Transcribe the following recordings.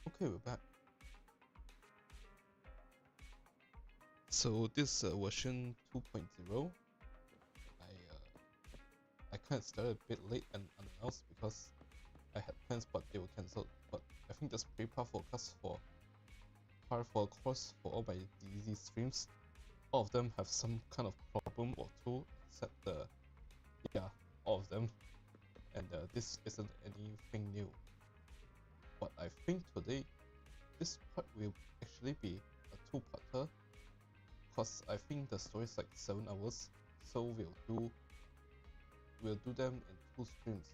Okay, we're back. So this version 2.0, I kind of started a bit late and unannounced because I had plans but they were cancelled. But I think that's pretty par for a course for all my ZZZ streams. All of them have some kind of problem or two, except all of them. And this isn't anything new. But I think today, this part will actually be a two-parter, cause I think the story is like 7 hours, so we'll do them in 2 streams.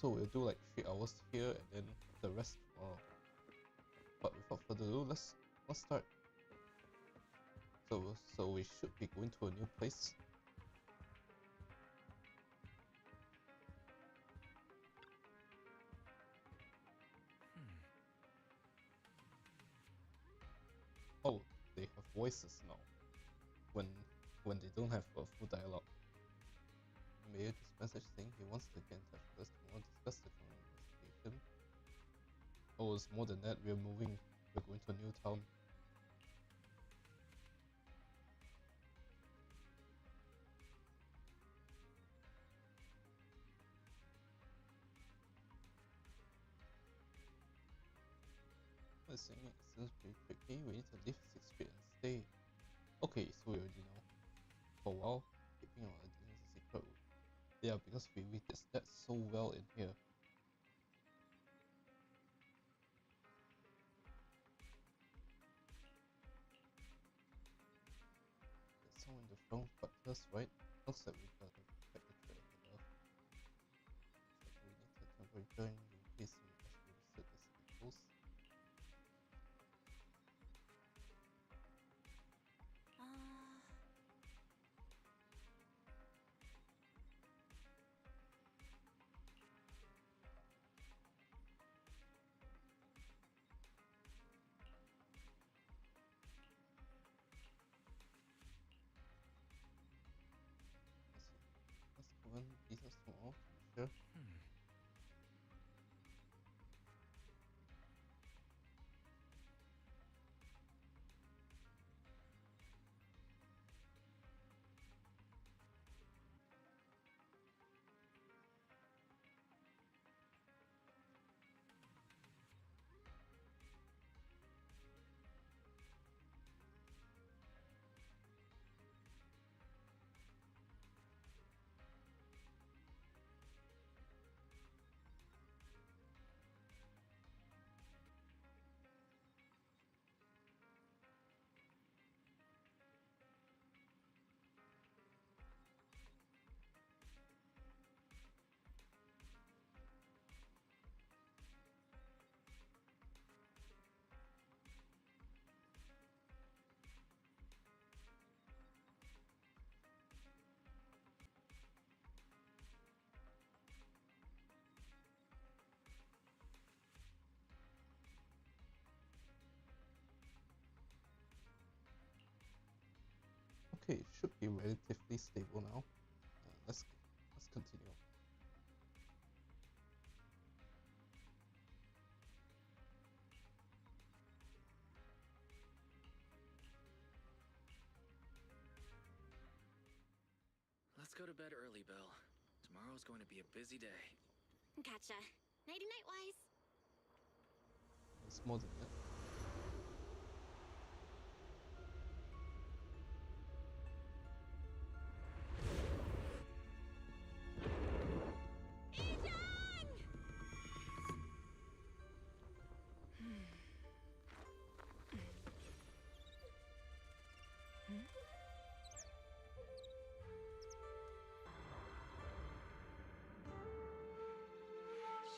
So we'll do like 3 hours here and then the rest tomorrow. But without further ado, let's start. So we should be going to a new place. Oh, they have voices now. When they don't have a full dialogue. Mayor this message saying he wants to get in touch with us to more discuss the current investigation. Oh, it's more than that. We're moving. We're going to a new town. It's saying it seems pretty tricky. We need to leave 6th Street and stay. Okay, so we already know. For a while, keeping our identity secret. Yeah, because we did that so well in here. There's someone in the front, but us, right? Looks like we gotta check the trail of the love. Looks like we need to temporarily join you in case we as we visit the city post. Let's go and details tomorrow to be sure. Okay, it should be relatively stable now. Let's continue. Let's go to bed early, Bill. Tomorrow's going to be a busy day. Gotcha. Nighty-night, Wise. It's more than that.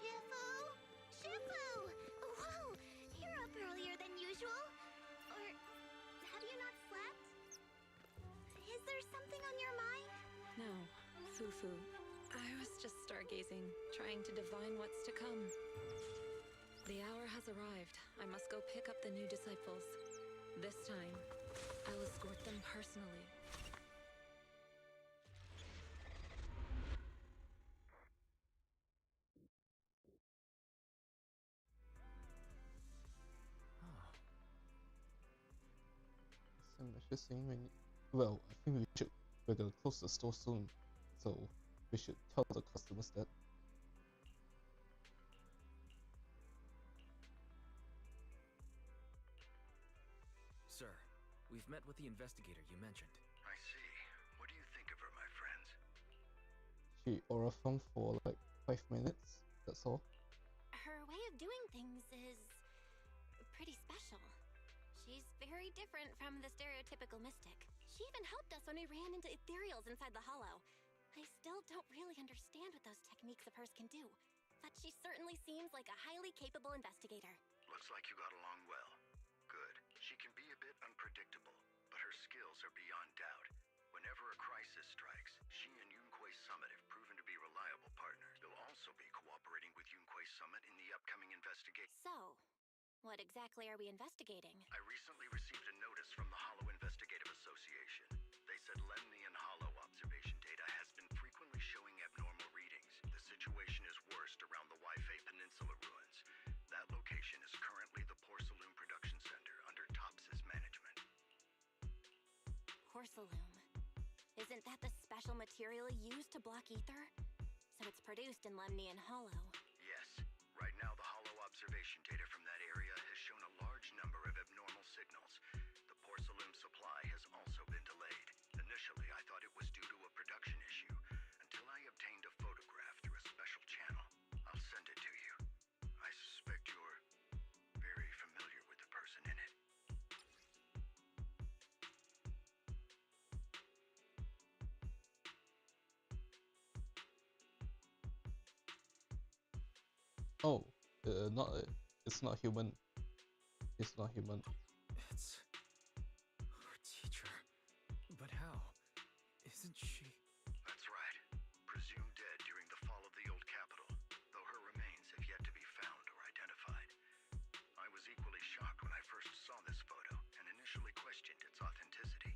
Shifu! Shifu! Whoa! You're up earlier than usual? Or have you not slept? Is there something on your mind? No, Fufu. I was just stargazing, trying to divine what's to come. The hour has arrived. I must go pick up the new disciples. This time, I'll escort them personally. you're saying well, I think we're gonna close the store soon, so we should tell the customers that. Sir, we've met with the investigator you mentioned. I see. What do you think of her, my friends? She oraphoned for like 5 minutes, that's all. Her way of doing things is pretty special. She's very different from the stereotypical mystic. She even helped us when we ran into ethereals inside the hollow. I still don't really understand what those techniques of hers can do, but she certainly seems like a highly capable investigator. Looks like you got along well. Good. She can be a bit unpredictable, but her skills are beyond doubt. Whenever a crisis strikes, she and Yunquei Summit have proven to be reliable partners. They'll also be cooperating with Yunquei Summit in the upcoming investigation. So, what exactly are we investigating? I recently received a notice from the Hollow Investigative Association. They said Lemnian Hollow observation data has been frequently showing abnormal readings. The situation is worst around the Waifei Peninsula ruins. That location is currently the Porcelain Production Center under Tops's management. Porcelain. Isn't that the special material used to block ether? So it's produced in Lemnian Hollow. Yes. Right now, the Hollow observation data from that area has shown a large number of abnormal signals. The porcelain supply has also been delayed. Initially, I thought it was due to a production issue, until I obtained a photograph through a special channel. I'll send it to you. I suspect you're very familiar with the person in it. Oh, it's not human. It's not human. It's our teacher. But how? Isn't she? That's right. Presumed dead during the fall of the old capital, though her remains have yet to be found or identified. I was equally shocked when I first saw this photo and initially questioned its authenticity.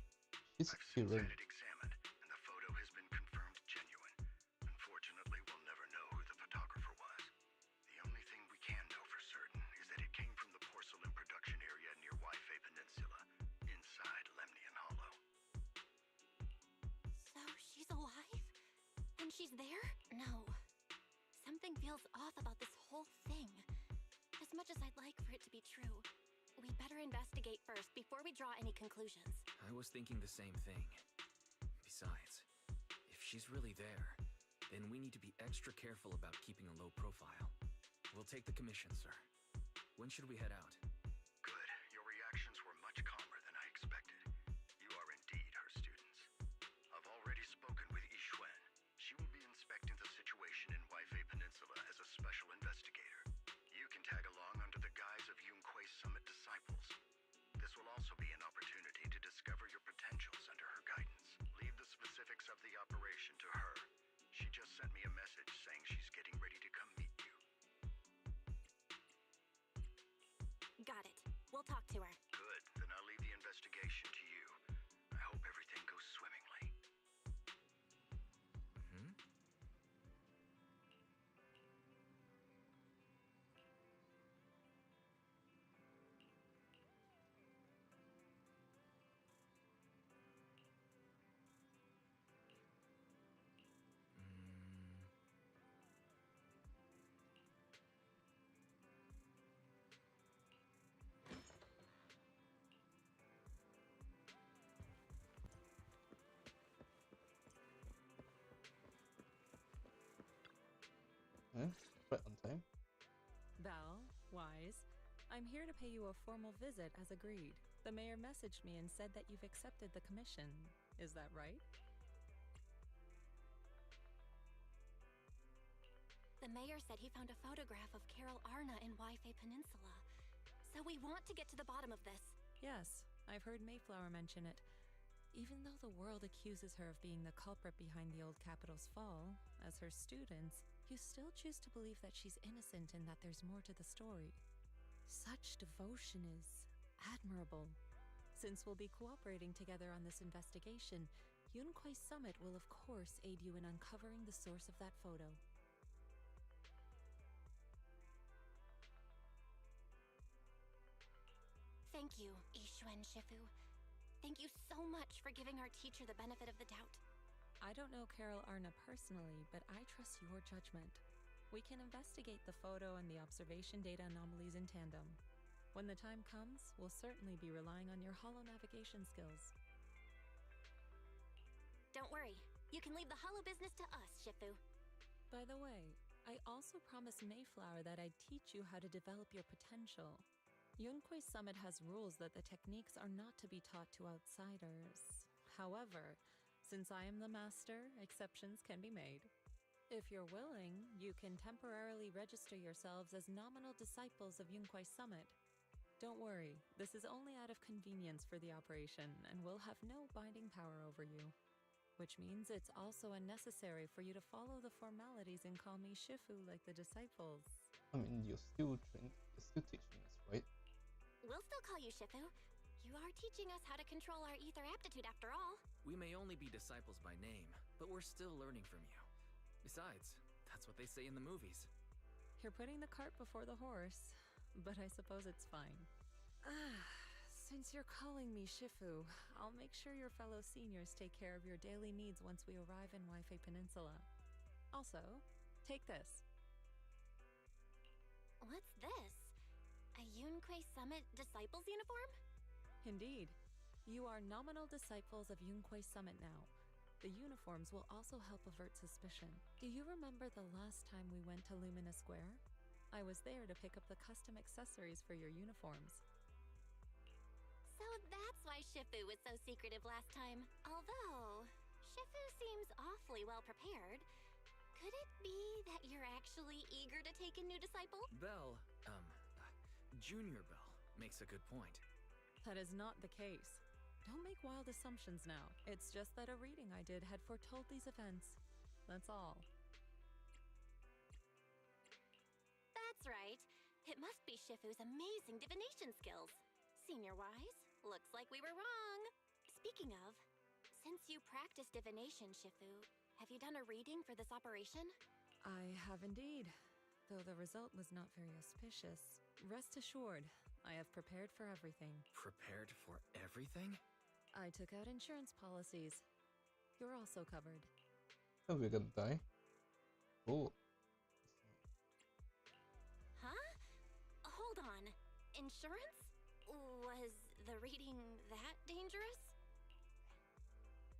She's I've since human. had it examined, and the photo has been confirmed genuine. Unfortunately, we'll never know who the photographer was. The only thing we can know for certain is that it came from the porcelain production area near Waifei Peninsula, inside Lemnian Hollow. So she's alive? And she's there? No. Something feels off about this whole thing. As much as I'd like for it to be true, we better investigate first before we draw any conclusions. I was thinking the same thing. Besides, if she's really there, then we need to be extra careful about keeping a low profile. We'll take the commission, sir. When should we head out? Good. Your reactions were much calmer than I expected. You are indeed her students. I've already spoken with Yixuan. She will be inspecting the situation in Waifei Peninsula as a special investigator. You can tag along under the guise of Yunquei Summit disciples. This will also be an opportunity to discover your potentials under her guidance. Leave the specifics of the operation to her. She just sent me a message saying she's getting ready to come meet you. Got it. We'll talk to her. Good. Then I'll leave the investigation to you. I hope everything goes swimmingly. Hmm? Eh? Right on time. Val, Wise, I'm here to pay you a formal visit as agreed. The mayor messaged me and said that you've accepted the commission. Is that right? The mayor said he found a photograph of Carol Arna in Waifei Peninsula. So we want to get to the bottom of this. Yes, I've heard Mayflower mention it. Even though the world accuses her of being the culprit behind the old capital's fall, as her students, you still choose to believe that she's innocent and that there's more to the story. Such devotion is admirable. Since we'll be cooperating together on this investigation, Yunquei Summit will of course aid you in uncovering the source of that photo. Thank you, Yixuan Shifu. thank you so much for giving our teacher the benefit of the doubt. I don't know Carol Arna personally, but I trust your judgment. We can investigate the photo and the observation data anomalies in tandem. When the time comes, we'll certainly be relying on your holo navigation skills. Don't worry. You can leave the holo business to us, Shifu. By the way, I also promised Mayflower that I'd teach you how to develop your potential. Yunquei Summit has rules that the techniques are not to be taught to outsiders. However, since I am the master, exceptions can be made. If you're willing, you can temporarily register yourselves as nominal disciples of Yunquei Summit. Don't worry, this is only out of convenience for the operation and will have no binding power over you. Which means it's also unnecessary for you to follow the formalities and call me Shifu like the disciples. I mean, you're still teaching us, right? We'll still call you Shifu. You are teaching us how to control our ether aptitude after all. We may only be disciples by name, but we're still learning from you. Besides, that's what they say in the movies. You're putting the cart before the horse, but I suppose it's fine. Since you're calling me Shifu, I'll make sure your fellow seniors take care of your daily needs once we arrive in Waifei Peninsula. Also, take this. What's this? A Yunquei Summit Disciples uniform? Indeed. You are nominal disciples of Yunquei Summit now. The uniforms will also help avert suspicion. Do you remember the last time we went to Lumina Square? I was there to pick up the custom accessories for your uniforms. So that's why Shifu was so secretive last time. Although, Shifu seems awfully well prepared. Could it be that you're actually eager to take a new disciple? Belle, Junior Belle, makes a good point. That is not the case. Don't make wild assumptions now. It's just that a reading I did had foretold these events. That's all. That's right. It must be Shifu's amazing divination skills. Senior-wise, looks like we were wrong. Speaking of, since you practice divination, Shifu, have you done a reading for this operation? I have indeed, though the result was not very auspicious. Rest assured, I have prepared for everything. Prepared for everything? I took out insurance policies. You're also covered. Oh, we're gonna die? Oh. Huh? Hold on. Insurance? Was the reading that dangerous?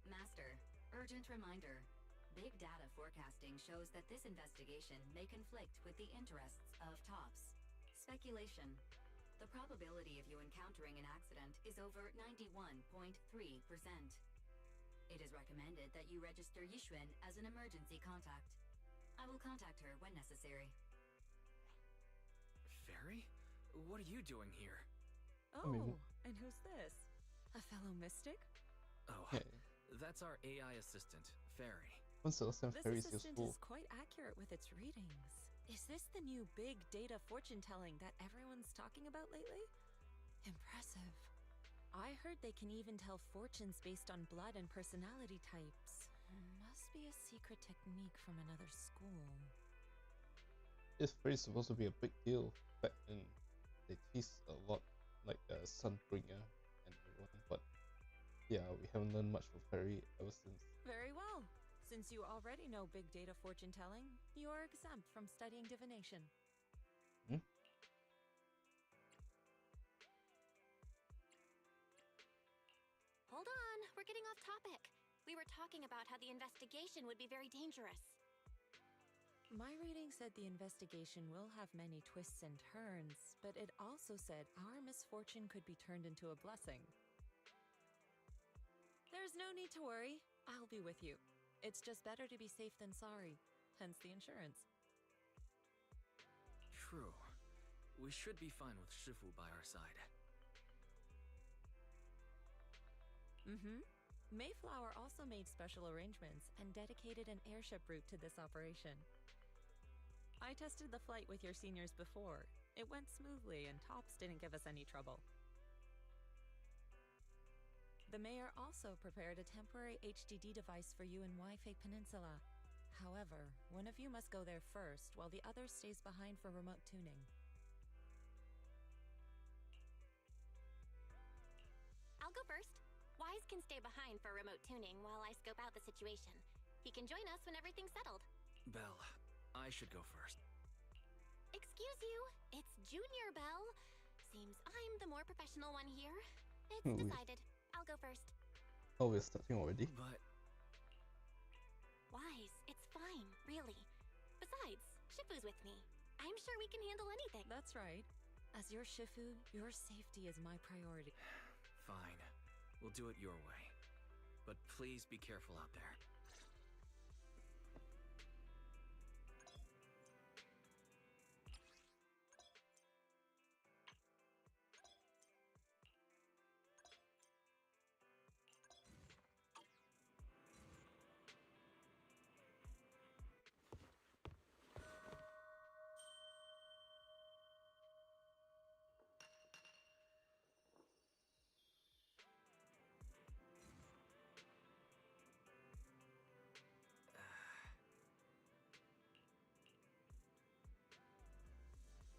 Master, urgent reminder. Big data forecasting shows that this investigation may conflict with the interests of TOPS. Speculation. The probability of you encountering an accident is over 91.3%. It is recommended that you register Yixuan as an emergency contact. I will contact her when necessary. Fairy? What are you doing here? Oh, and who's this? A fellow mystic? Oh, Okay. that's our AI assistant, Fairy. When's the last time This Fairy is assistant useful? is quite accurate with its readings. Is this the new big data fortune telling that everyone's talking about lately? Impressive. I heard they can even tell fortunes based on blood and personality types. Must be a secret technique from another school. This Fairy is supposed to be a big deal back in they tease a lot like Sunbringer and everyone, but yeah, we haven't learned much from Fairy ever since. Very well. Since you already know big data fortune telling, you are exempt from studying divination. Hmm? Hold on, we're getting off topic. We were talking about how the investigation would be very dangerous. My reading said the investigation will have many twists and turns, but it also said our misfortune could be turned into a blessing. There's no need to worry. I'll be with you. It's just better to be safe than sorry, hence the insurance. True. We should be fine with Shifu by our side. Mayflower also made special arrangements and dedicated an airship route to this operation. I tested the flight with your seniors before. It went smoothly and TOPS didn't give us any trouble. The mayor also prepared a temporary HDD device for you in Waifei Peninsula. However, one of you must go there first, while the other stays behind for remote tuning. I'll go first. Wise can stay behind for remote tuning while I scope out the situation. He can join us when everything's settled. Belle, I should go first. Excuse you, it's Junior Bell. Seems I'm the more professional one here. It's Hmm. decided. I'll go first. Oh, we're starting already? But Wise, it's fine, really. Besides, Shifu's with me. I'm sure we can handle anything. That's right. As your Shifu, your safety is my priority. fine. We'll do it your way. But please be careful out there.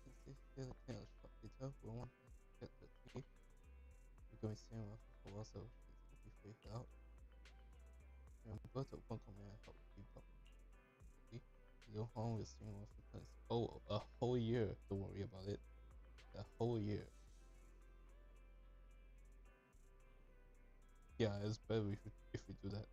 This is the kind of shop later. We want to get the tea. We're going to stay with for a while, so it's will be free out. Remember to open comment and help keep up. Okay? You know how long we're staying with because a whole year. Don't worry about it. A whole year. Yeah, it's better if we do that.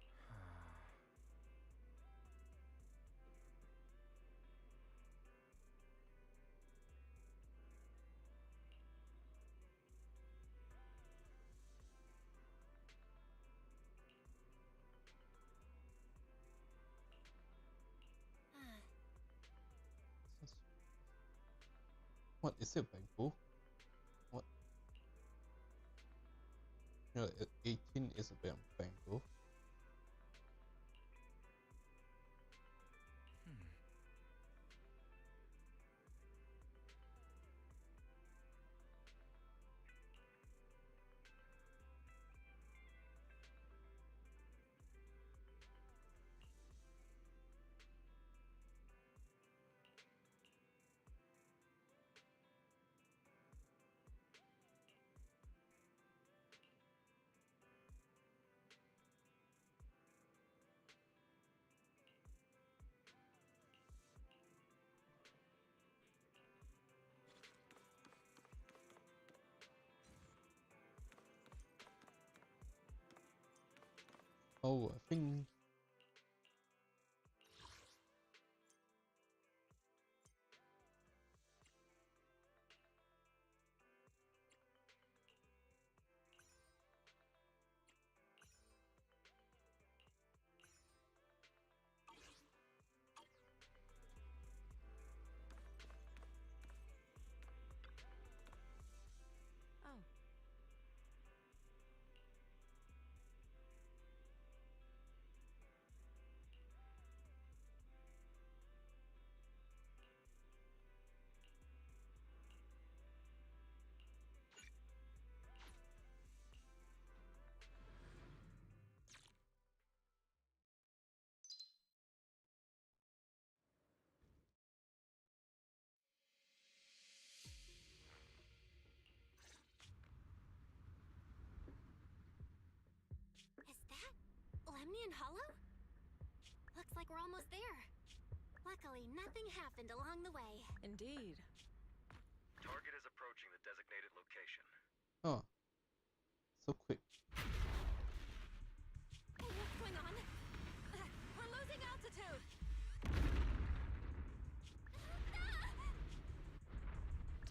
What is it, Bangkok? What? You know, 18 is a Bangkok. Oh, I think. Oh, Is that Lemnian Hollow? Looks like we're almost there. Luckily, nothing happened along the way. indeed. Target is approaching the designated location. Oh, so quick. Hey, what's going on? We're losing altitude!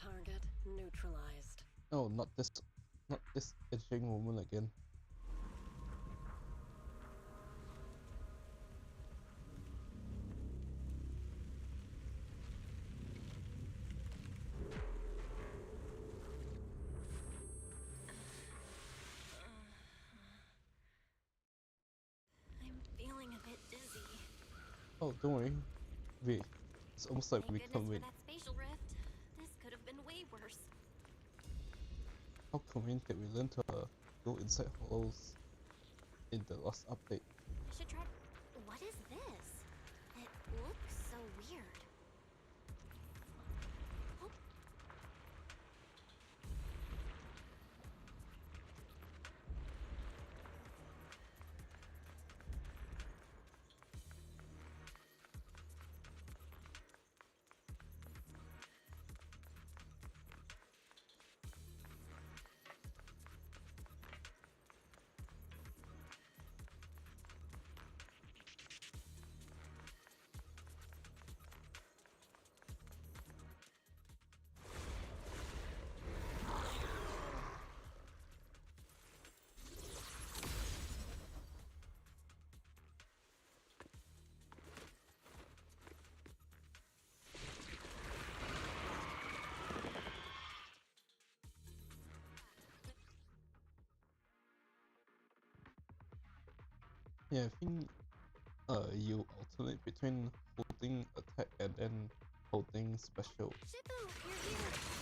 Target neutralized. No, not this edging woman again. I'm feeling a bit dizzy. Oh, don't worry. It's almost like Thank we goodness come for in. that spatial rift. This could have been way worse. How convenient that we learned to go inside hollows in the last update. I should try. What is this? It looks so weird. Oh. Yeah, I think you alternate between holding attack and then holding special. Shippu, you're here!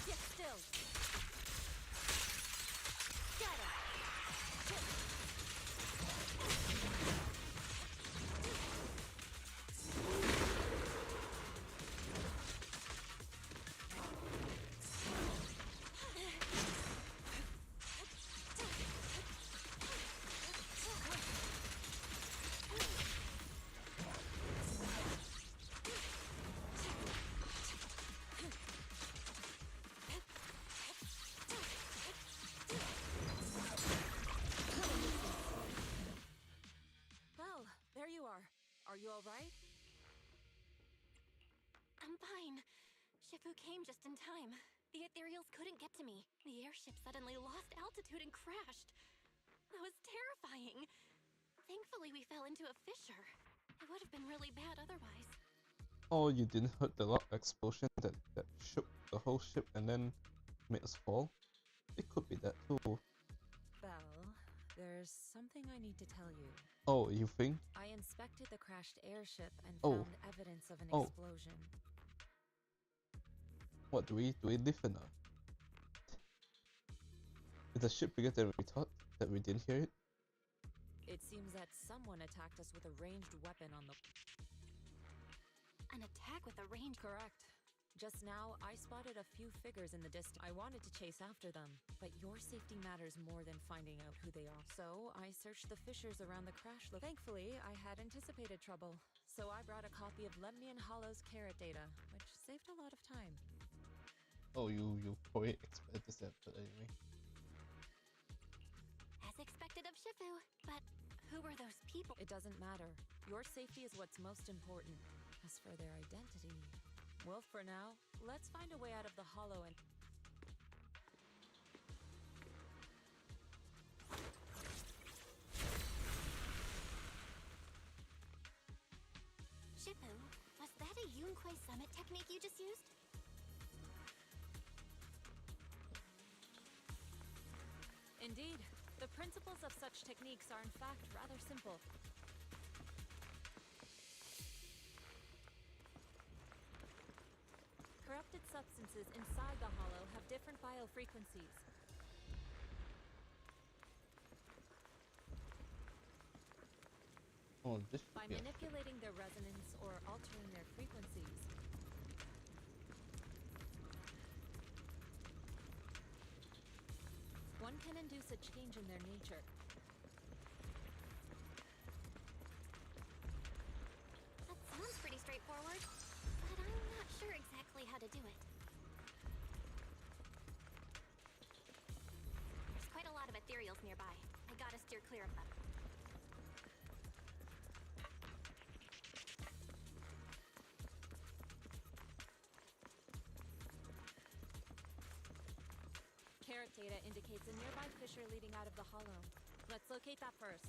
Sit still! Got him! Well, there you are. Are you alright? I'm fine. Shippu came just in time. The ethereals couldn't get to me. The airship suddenly lost altitude and crashed. That was terrifying. Thankfully, we fell into a fissure. It would have been really bad otherwise. Or you didn't heard the loud explosion that shook the whole ship and then made us fall? It could be that too. Belle, there's something I need to tell you. Oh, you think? I inspected the crashed airship and Oh. found evidence of an Oh. explosion. What, do we live in a... Is the ship bigger than we thought? That we didn't hear it? It seems that someone attacked us with a ranged weapon on the... An attack with a range. Correct. Just now, I spotted a few figures in the distance. I wanted to chase after them, but your safety matters more than finding out who they are. So, I searched the fissures around the crash. Thankfully, I had anticipated trouble, so I brought a copy of Lemnian Hollow's carrot data, which saved a lot of time. Oh, you probably expected this but anyway. As expected of Shippu. But who were those people? It doesn't matter. Your safety is what's most important. As for their identity... Well, for now, let's find a way out of the hollow and... Shippu, was that a Yunquei summit technique you just used? Indeed. The principles of such techniques are in fact rather simple. Corrupted substances inside the hollow have different biofrequencies. Oh, this By should be manipulating their resonance or altering their frequencies, one can induce a change in their nature. That sounds pretty straightforward, but I'm not sure exactly how to do it. There's quite a lot of ethereals nearby. I gotta steer clear of them. Carrot data indicates a nearby fissure leading out of the hollow. Let's locate that first.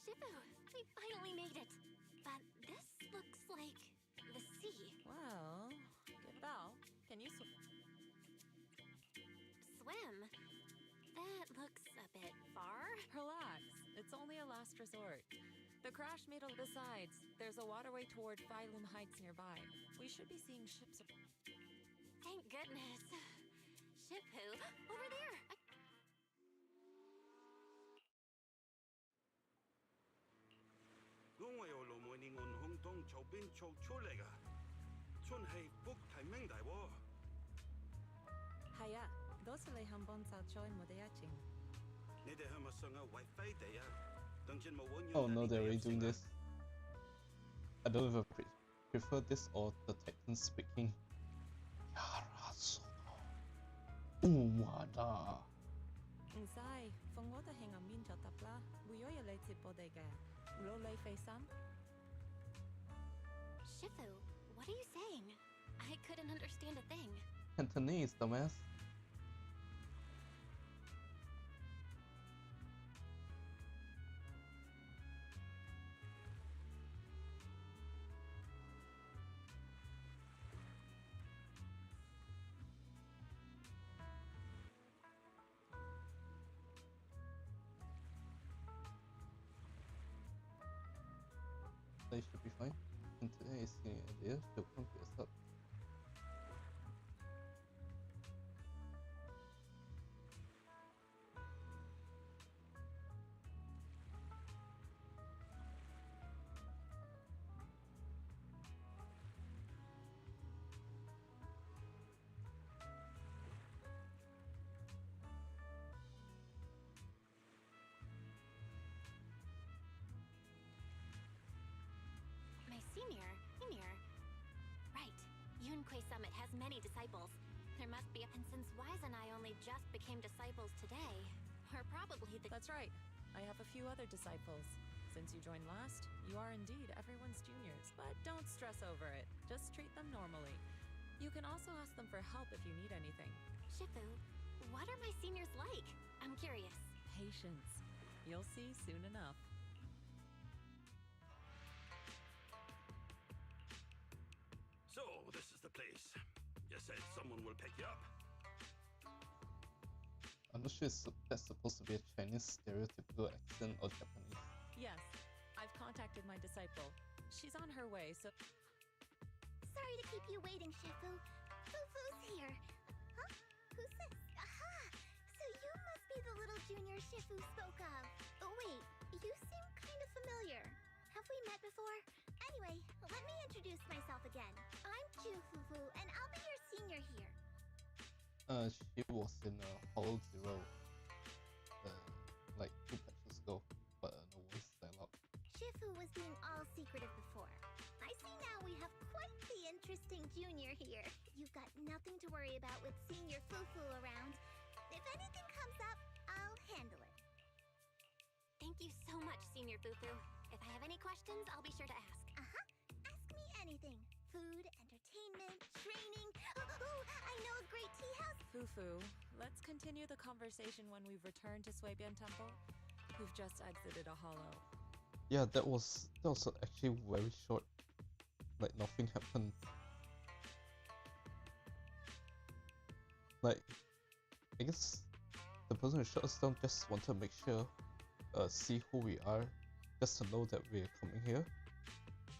Shippu, we finally made it! But this looks like the sea. Well, Belle, can you Swim? That looks a bit far. relax? It's only a last resort. The crash made a... Besides, there's a waterway toward Phylum Heights nearby. We should be seeing ships... Thank goodness. Shippu, over there! 我有路每年按空當做邊做出嚟噶。春係福提名大喎。係啊，多謝你肯幫手再冇得一戰。你哋係咪想要為飛地啊？等陣冇揾 Oh no, they're already doing this. I don't even prefer this or the Titan speaking.唔使，放我哋喺入面就得啦。會有嘢嚟接我哋嘅，攞你飛心。Shifu, what are you saying? I couldn't understand a thing. Cantonese, dumbass. They should be fine. And today is the idea, she'll come to us up. My senior. Right. Yunquei Summit has many disciples. There must be, and since Wise and I only just became disciples today, we're probably the— That's right. I have a few other disciples. Since you joined last, you are indeed everyone's juniors, but don't stress over it. Just treat them normally. You can also ask them for help if you need anything. Shifu, what are my seniors like? I'm curious. Patience. You'll see soon enough. So, this is the place. You said someone will pick you up. I'm not sure if that's supposed to be a Chinese stereotypical accent or Japanese. Yes, I've contacted my disciple. She's on her way, so... Sorry to keep you waiting, Shifu. Fufu's here. Huh? Who's this? Aha! So you must be the little junior Shifu spoke of. Oh, wait, you seem kind of familiar. Have we met before? Anyway, let me introduce myself again. I'm Ju Fufu, and I'll be your senior here. She was in Hollow Zero, like 2 patches ago, but no voice dialogue. Shifu was being all secretive before. I see now we have quite the interesting junior here. You've got nothing to worry about with senior Fufu around. If anything comes up, I'll handle it. Thank you so much, Senior Fufu. If I have any questions, I'll be sure to ask. Uh-huh. Ask me anything. Food, entertainment, training. Oh, I know a great tea house. Fufu, let's continue the conversation when we've returned to Suibian Temple. We've just exited a hollow. Yeah, that was actually very short. Like nothing happened. Like, I guess the person who shut us down just wanted to make sure, see who we are, just to know that we're coming here.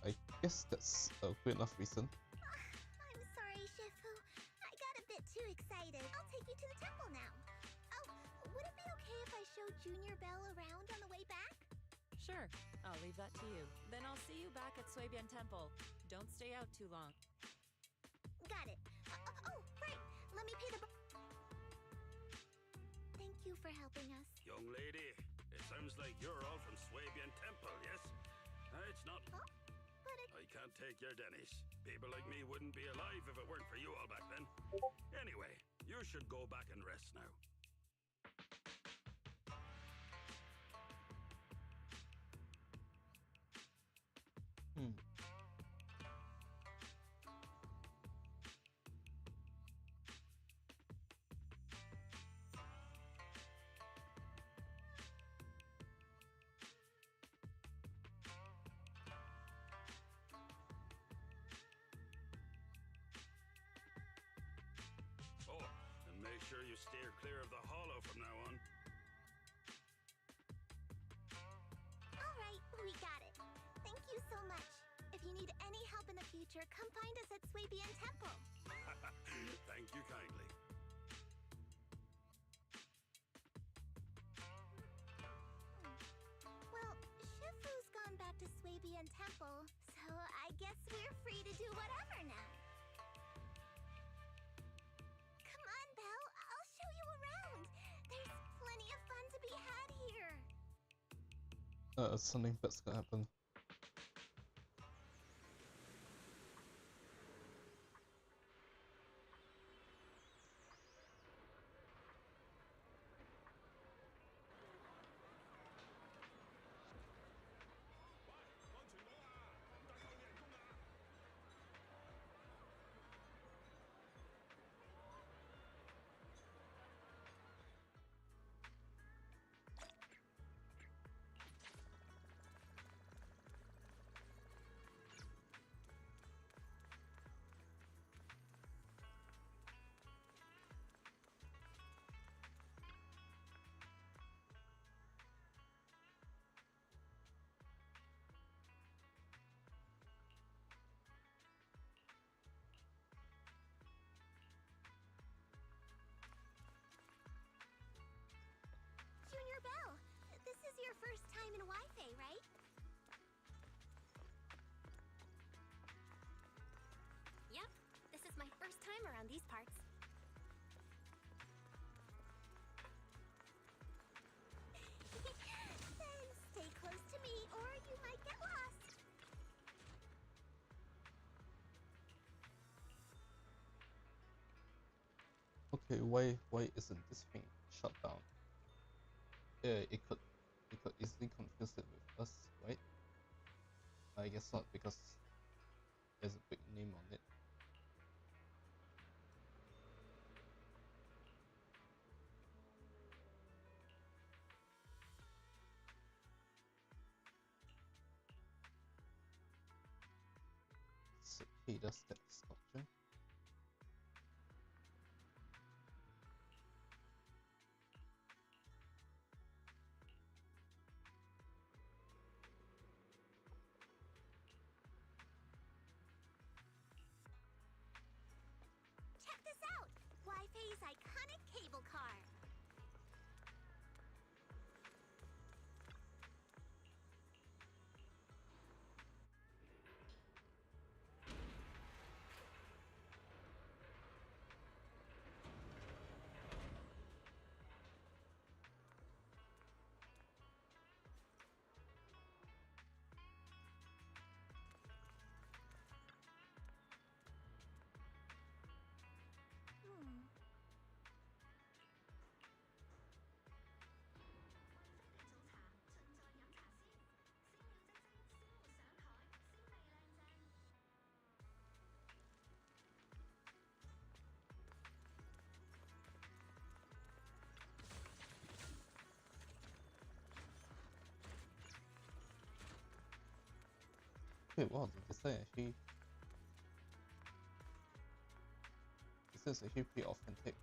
I guess that's a good enough reason. I'm sorry, Shifu. I got a bit too excited. I'll take you to the temple now. Oh, would it be okay if I show Junior Belle around on the way back? Sure, I'll leave that to you. Then I'll see you back at Suibian Temple. Don't stay out too long. Got it. Oh, right. Let me pay the... Thank you for helping us. Young lady, it sounds like you're all from Suibian Temple, yes? It's not... Huh? But it... I can't take your Denny's. People like me wouldn't be alive if it weren't for you all back then. Anyway, you should go back and rest now. Oh, and make sure you steer clear of the hollow from now on. All right, we got it. Thank you so much. If you need any help in the future, come find us at Suibian Temple. Thank you kindly. Well, Shifu's gone back to Suibian Temple, so I guess we're free to do whatever now. Something bad's gonna happen. Junior Belle, this is your first time in Wi-Fi, right? Yep, this is my first time around these parts. Then stay close to me or you might get lost. Okay, why isn't this thing shut down? It could easily confuse it with us, right? I guess not, because there's a big name on it. Cicada step sculpture. Check this out! Wi-Fi's iconic cable car. Wait, wow, the design actually... This is actually pretty authentic.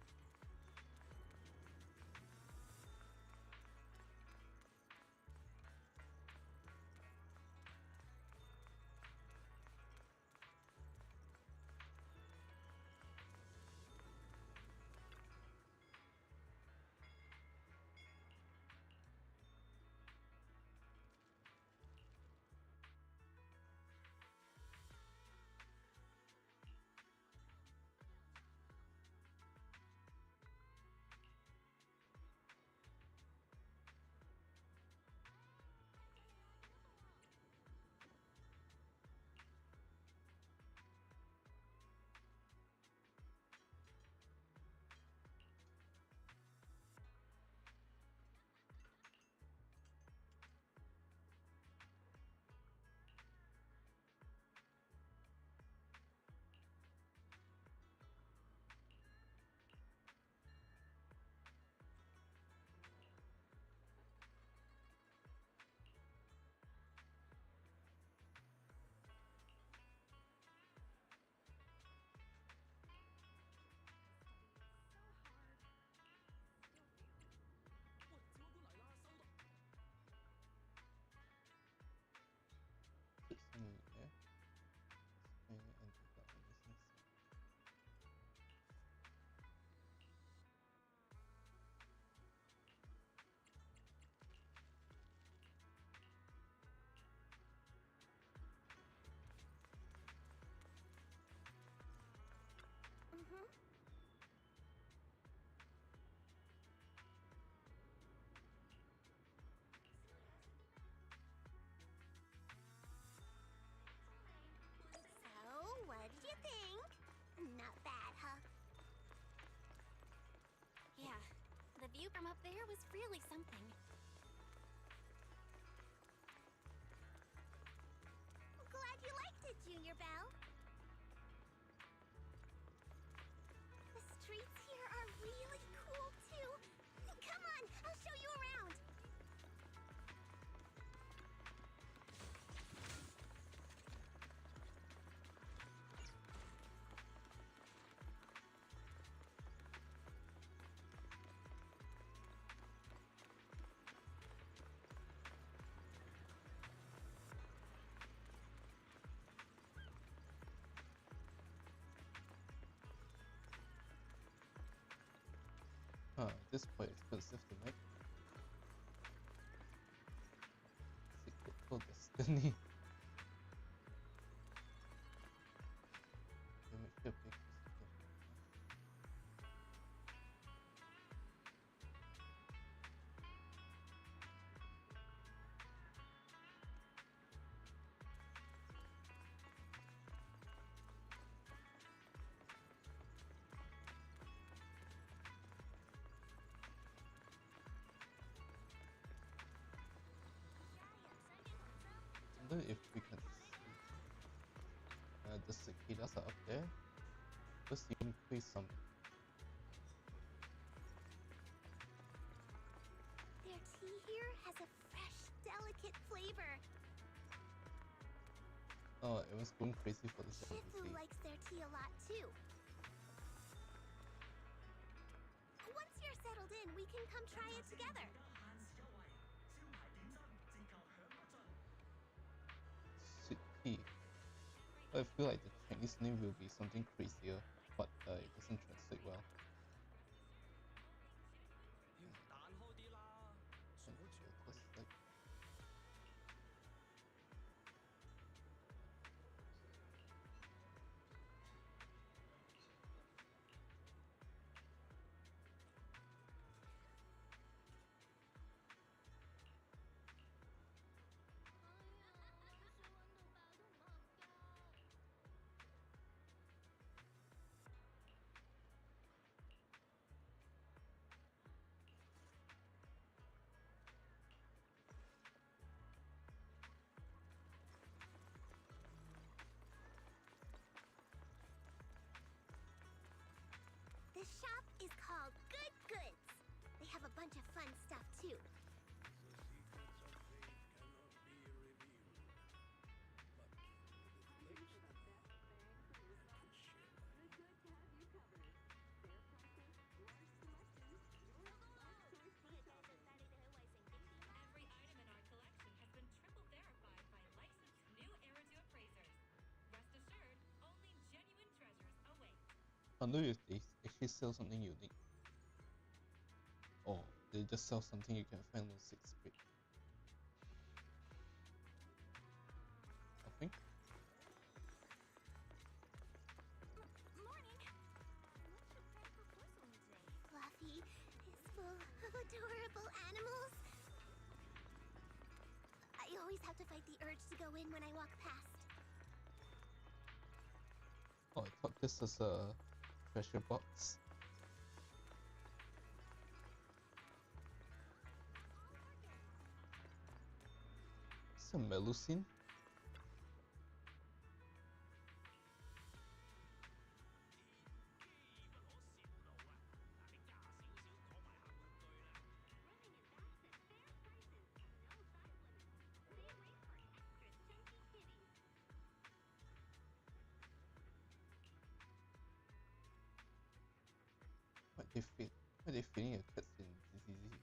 view from up there was really something. Glad you liked it, Junior Belle. The streets here are really cool, too. Come on, I'll show you around. This quite expensive to make. Secret for Destiny. Let me feel big. I wonder if we can see the cicadas are up there. Just increase some. Their tea here has a fresh, delicate flavor. Oh, it was going crazy for this Shifu likes their tea a lot too. Once you're settled in, we can come try it together. Sweet tea. I feel like the Chinese name will be something crazier, but it doesn't translate well. The shop is called Good Goods. They have a bunch of fun stuff too. Every item in our collection has been triple verified by licensed new Eridu appraisers. Rest assured, only genuine treasures await. I wonder if they actually sell something unique. Or they just sell something you can find on 6th Street. I think. Morning. What's your pet proposal today? Fluffy is full of adorable animals. I always have to fight the urge to go in when I walk past. Oh, I thought this was a treasure box. Some Melusine. Why they feeding your cats in ZZZ?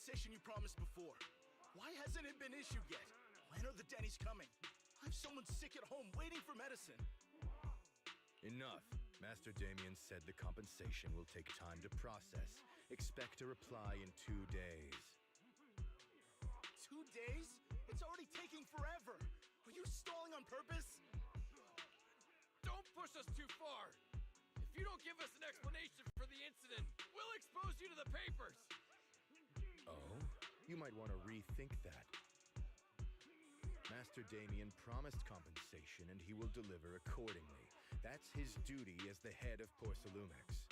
compensation you promised before? Why hasn't it been issued yet? When are the Denny's coming? I have someone sick at home waiting for medicine. Enough. Master Damien said the compensation will take time to process. Expect a reply in 2 days. 2 days? It's already taking forever. Are you stalling on purpose? Don't push us too far. If you don't give us an explanation for the incident, we'll expose you to the papers. Oh? You might want to rethink that. Master Damien promised compensation and he will deliver accordingly. That's his duty as the head of Porcelumex.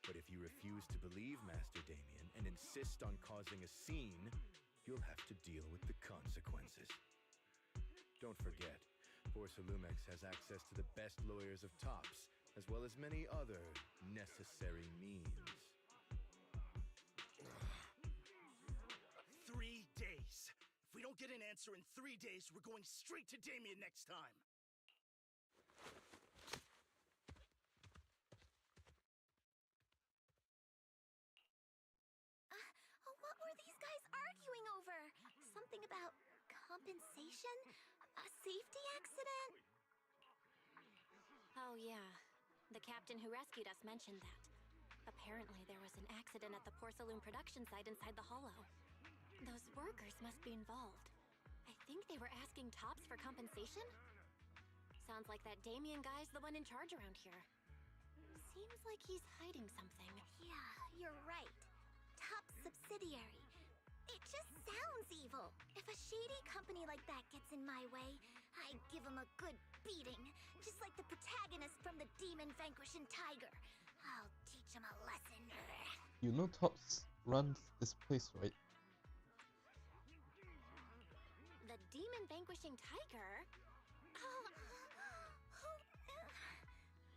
But if you refuse to believe Master Damien and insist on causing a scene, you'll have to deal with the consequences. Don't forget, Porcelumex has access to the best lawyers of Tops, as well as many other necessary means. 3 days. If we don't get an answer in 3 days, we're going straight to Damien next time. What were these guys arguing over? Something about compensation? A safety accident? Oh, yeah. The captain who rescued us mentioned that. Apparently, there was an accident at the porcelain production site inside the hollow. Those workers must be involved. I think they were asking Tops for compensation? Sounds like that Damien guy's the one in charge around here. Seems like he's hiding something. Yeah, you're right. Tops subsidiary. It just sounds evil. If a shady company like that gets in my way, I give him a good beating. Just like the protagonist from the Demon Vanquishing Tiger. I'll teach him a lesson. You know Tops runs this place, right? The Demon Vanquishing Tiger?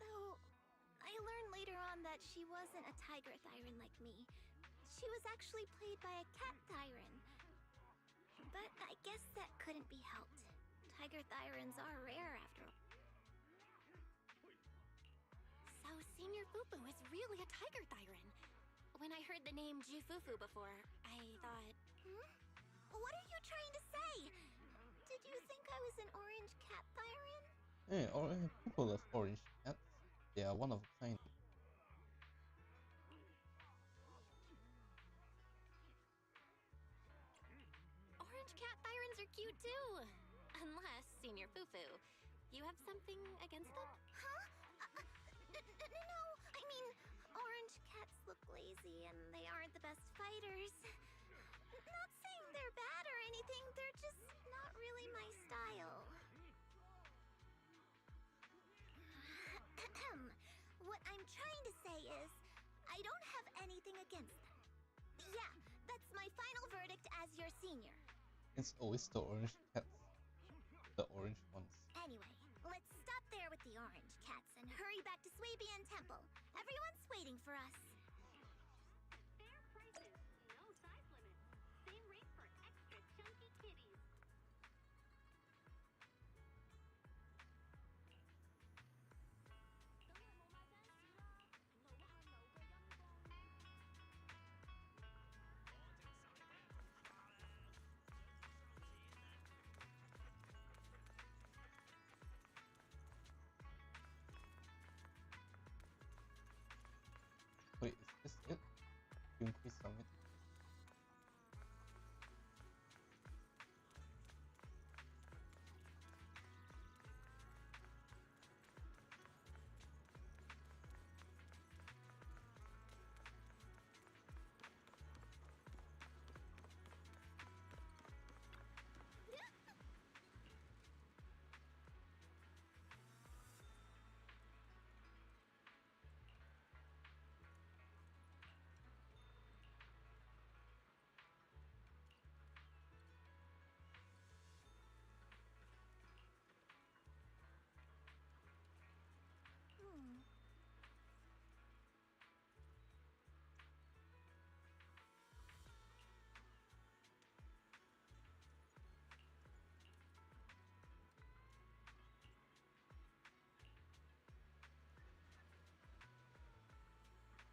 Though, I learned later on that she wasn't a tiger Thyran like me. She was actually played by a cat Thyran. But I guess that couldn't be helped. Tiger Thyrans are rare after all. So Senior Fufu is really a tiger Thyran. When I heard the name Jufufu before, I thought, What are you trying to say? Did you think I was an orange cat Thyran? Hey, people love orange cats. They are one of a kind. Orange cat Thyrans are cute too. Unless, Senior Fufu, you have something against them? Huh? No, I mean, orange cats look lazy and they aren't the best fighters. Not saying they're bad or anything, they're just not really my style. What I'm trying to say is, I don't have anything against them. Yeah, that's my final verdict as your senior. It's always the orange cats. The orange ones. Anyway, let's stop there with the orange cats and hurry back to Swabian Temple. Everyone's waiting for us. Fair prices, no size limit. Same rate for extra chunky kitties. Wait, is this it? Increase summit.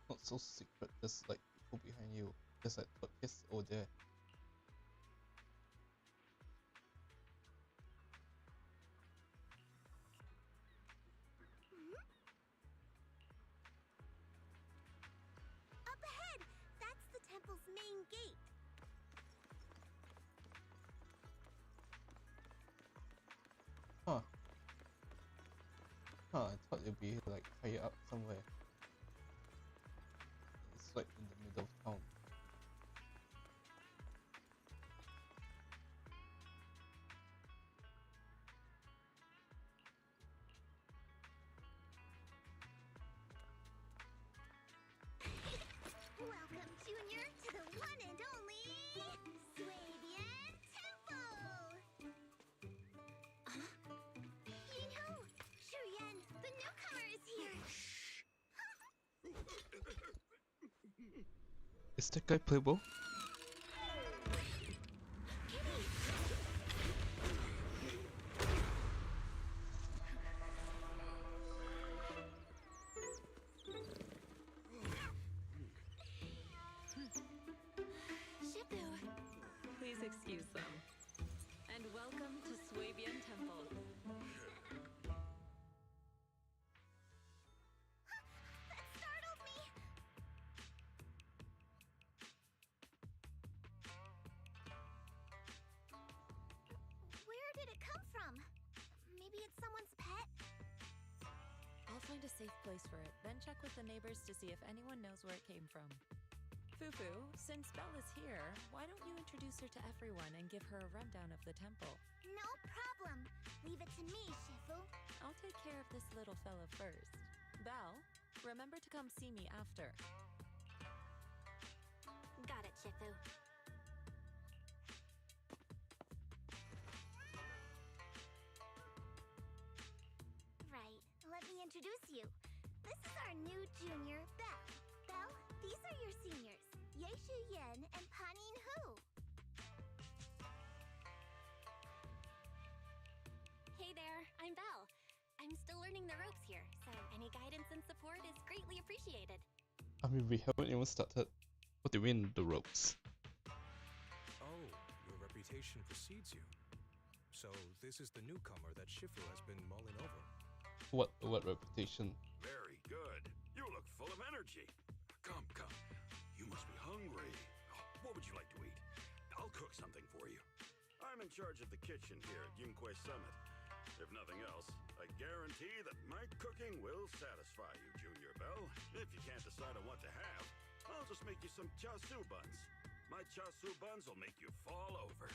Not so secret, there's like people behind you. Yes, I thought yes. Oh, there. Up ahead! That's the temple's main gate. Huh. Huh, I thought it'd be like higher up somewhere. It's like in the middle of town. Welcome, Junior, to the one and only Swabian Temple! Yinho, Shuyan, the newcomer is here! Is that guy playable? Shifu. Please excuse them. And welcome to Swabian Temple. That startled me! Where did it come from? Maybe it's someone's pet? I'll find a safe place for it, then check with the neighbors to see if anyone knows where it came from. Fufu, since Belle is here, why don't you introduce her to everyone and give her a rundown of the temple? No problem. Leave it to me, Shifu. I'll take care of this little fella first. Belle, remember to come see me after. Got it, Shifu. Right. Let me introduce you. This is our new junior, Belle. Belle, these are your seniors, Yeishu Yen and Panin Hu. Hey there, I'm Belle. I'm still learning the ropes here, so any guidance and support is greatly appreciated. I mean, we haven't even started. What do you mean, the ropes? Oh, your reputation precedes you. So this is the newcomer that Shifu has been mulling over. What reputation? Very good. You look full of energy. Come, come. You must be hungry. Oh, what would you like to eat? I'll cook something for you. I'm in charge of the kitchen here at Yingque Summit. If nothing else, I guarantee that my cooking will satisfy you, Junior Belle. If you can't decide on what to have, I'll just make you some chasu buns. My chasu buns will make you fall over.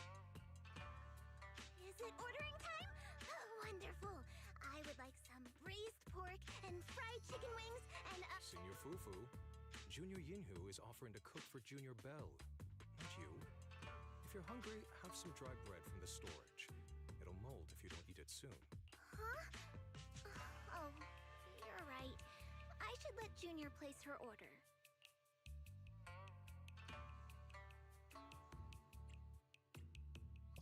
Is it ordering time? Oh, wonderful. I would like some braised pork and fried chicken wings and Senior Fufu, Junior Yinhu is offering to cook for Junior Belle, not you. If you're hungry, have some dry bread from the storage. It'll mold if you don't eat it soon. Huh? Oh, you're right. I should let Junior place her order.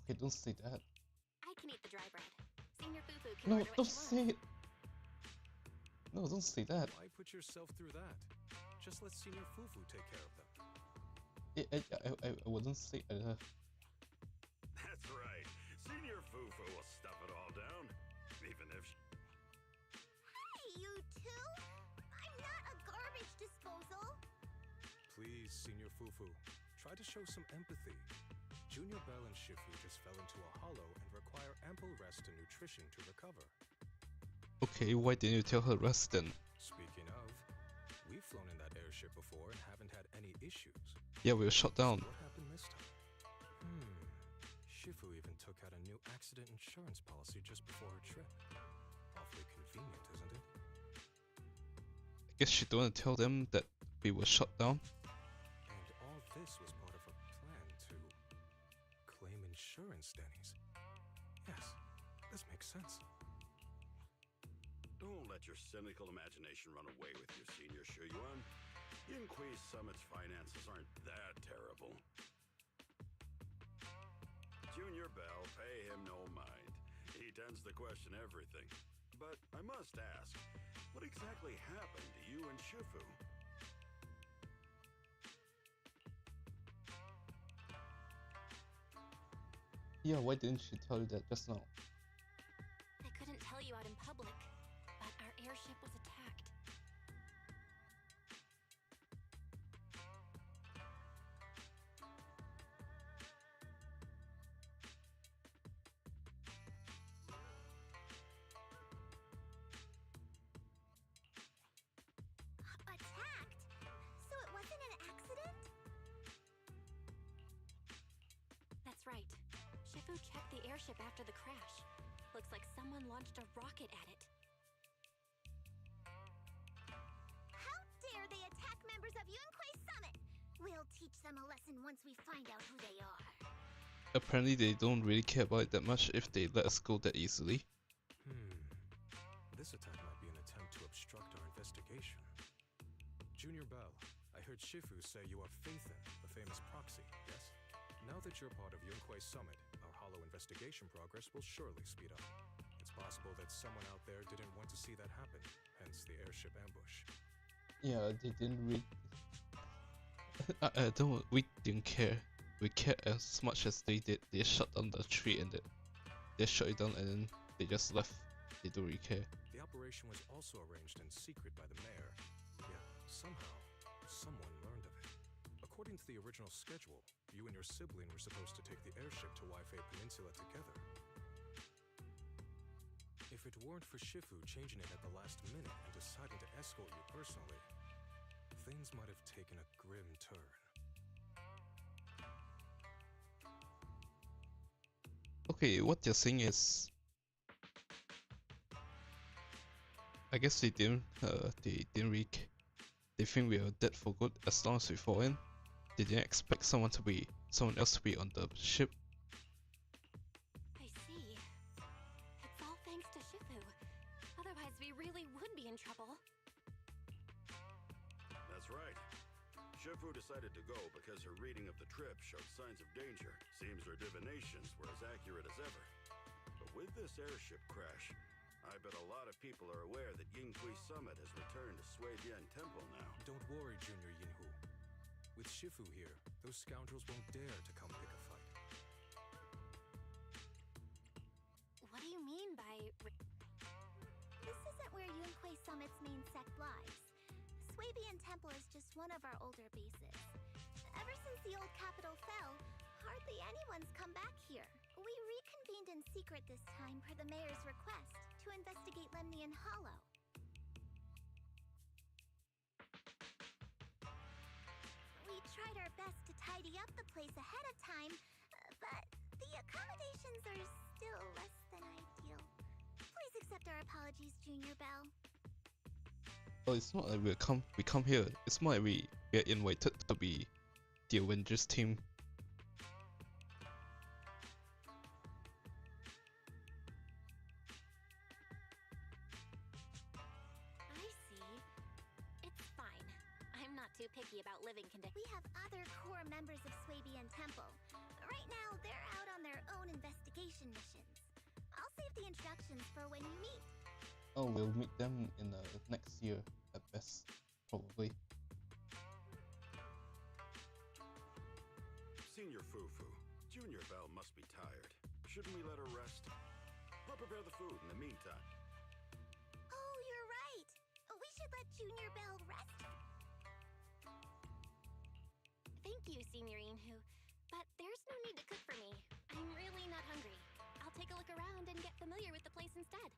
Okay, don't say that. I can eat the dry bread. Senior Fufu can No, order what don't she say wants. it. No, don't say that. Why put yourself through that? Just let Senior Fufu take care of them. I wouldn't say. That's right. Senior Fufu will stuff it all down. Even if Hey, you two! I'm not a garbage disposal. Please, Senior Fufu, try to show some empathy. Junior Belle and Shifu just fell into a hollow and require ample rest and nutrition to recover. Okay, why didn't you tell her rest then? Speaking of, we've flown in that airship before and haven't had any issues. Yeah, we were shot down. What happened this time? Shifu even took out a new accident insurance policy just before her trip. Awfully convenient, isn't it? I guess she don't want to tell them that we were shot down. And all this was part of a plan to claim insurance, Denny's. Yes, this makes sense. don't let your cynical imagination run away with you, Senior Shuyuan. Yingque Summit's finances aren't that terrible. Junior Belle, pay him no mind. He tends to question everything. But I must ask, what exactly happened to you and Shifu? Yeah, why didn't she tell you that just now? I couldn't tell you out in public, but our airship was attacked. Attacked? So it wasn't an accident? That's right. Shifu checked the airship after the crash. Looks like someone launched a rocket at it. How dare they attack members of Yunquei Summit? We'll teach them a lesson once we find out who they are. Apparently they don't really care about it that much if they let us go that easily. This attack might be an attempt to obstruct our investigation. Junior Bell, I heard Shifu say you are Faithin, the famous proxy, yes? Now that you're part of Yunquei Summit, our hollow investigation progress will surely speed up. It's possible that someone out there didn't want to see that happen, hence the airship ambush. Yeah, they didn't really. I don't. We didn't care. We cared as much as they did. They shut down the tree and they shut it down and then they just left. They don't really care. The operation was also arranged in secret by the mayor. Yet, somehow, someone learned of it. According to the original schedule, you and your sibling were supposed to take the airship to Waifei Peninsula together. If it weren't for Shifu changing it at the last minute and deciding to escort you personally, things might have taken a grim turn. Okay, what they're saying is, I guess they didn't really they think we are dead for good as long as we fall in. They didn't expect someone else to be on the ship. I see. It's all thanks to Shifu. Otherwise, we really would be in trouble. That's right. Shifu decided to go because her reading of the trip showed signs of danger. Seems her divinations were as accurate as ever. But with this airship crash, I bet a lot of people are aware that Yinghui Summit has returned to Suibian Temple now. Don't worry, Junior Yinhu. With Shifu here, those scoundrels won't dare to come pick a fight. What do you mean by... This isn't where Yunquei Summit's main sect lies. Suibian Temple is just one of our older bases. Ever since the old capital fell, hardly anyone's come back here. We reconvened in secret this time per the mayor's request to investigate Lemnian Hollow. We tried our best to tidy up the place ahead of time, but the accommodations are still less than ideal. Please accept our apologies, Junior Bell. Oh, it's not like we come here. It's more like we are invited to be the Avengers team. I see. It's fine. I'm not too picky about living conditions. We have other core members of Suibian Temple. Right now, they're out on their own investigation missions. I'll save the introductions for when you meet. Oh, we'll meet them in next year at best, probably. Senior Fufu, Junior Bell must be tired. Shouldn't we let her rest? I'll prepare the food in the meantime. Oh, you're right. We should let Junior Bell rest. Thank you, Senior Inhu. But there's no need to cook for me. I'm really not hungry. I'll take a look around and get familiar with the place instead.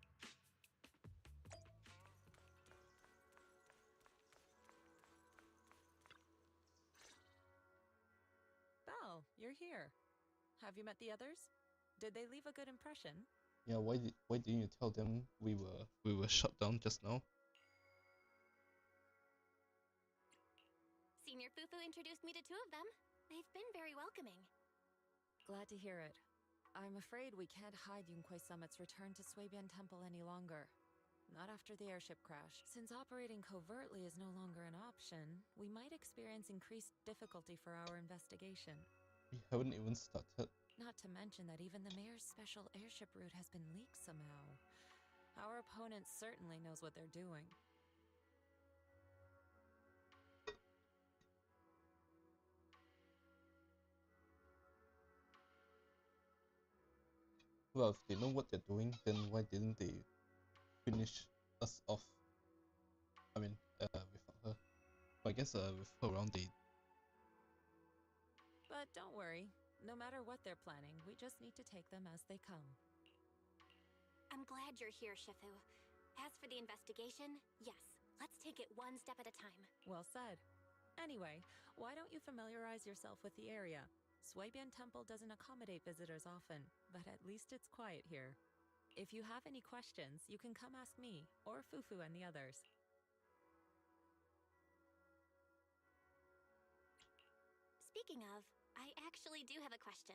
Belle, you're here. Have you met the others? Did they leave a good impression? Yeah, why didn't you tell them we were shut down just now? Senior Fufu introduced me to two of them. They've been very welcoming. Glad to hear it. I'm afraid we can't hide Yunquei Summit's return to Suibian Temple any longer. Not after the airship crash. Since operating covertly is no longer an option, we might experience increased difficulty for our investigation. We haven't even started. Not to mention that even the mayor's special airship route has been leaked somehow. Our opponent certainly knows what they're doing. Well, if they know what they're doing, then why didn't they finish us off? I mean, without her. I guess with her around, they. But don't worry. No matter what they're planning, we just need to take them as they come. I'm glad you're here, Shifu. As for the investigation, yes, let's take it one step at a time. Well said. Anyway, why don't you familiarize yourself with the area? Swabian Temple doesn't accommodate visitors often, but at least it's quiet here. If you have any questions, you can come ask me, or Fufu and the others. Speaking of, I actually do have a question.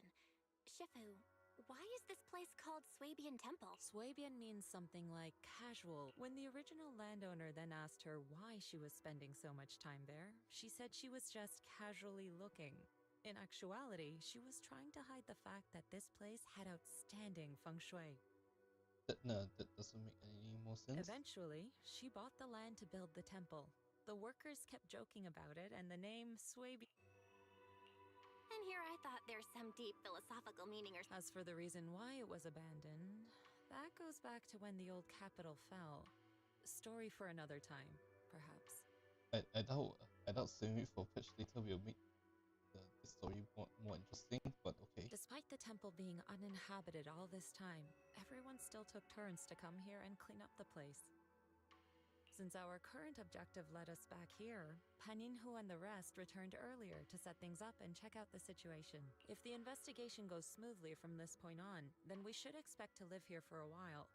Shifu, why is this place called Swabian Temple? Swabian means something like casual. When the original landowner then asked her why she was spending so much time there, she said she was just casually looking. In actuality, she was trying to hide the fact that this place had outstanding feng shui. No, that doesn't make any more sense. Eventually, she bought the land to build the temple. The workers kept joking about it, and the name Swabian. And here I thought there's some deep philosophical meaning or... As for the reason why it was abandoned, that goes back to when the old capital fell. Story for another time, perhaps. I doubt saving it for patch later will make the story more interesting, but okay. Despite the temple being uninhabited all this time, everyone still took turns to come here and clean up the place. Since our current objective led us back here, Paninhu and the rest returned earlier to set things up and check out the situation. If the investigation goes smoothly from this point on, then we should expect to live here for a while.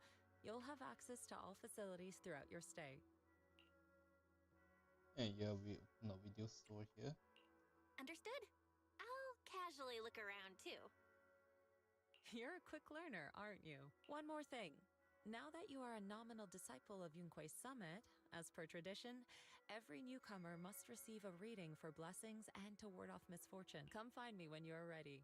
You'll have access to all facilities throughout your stay. And yeah, we open a video store here. Understood? I'll casually look around too. You're a quick learner, aren't you? One more thing. Now that you are a nominal disciple of Yunque's summit, as per tradition, every newcomer must receive a reading for blessings and to ward off misfortune. Come find me when you are ready.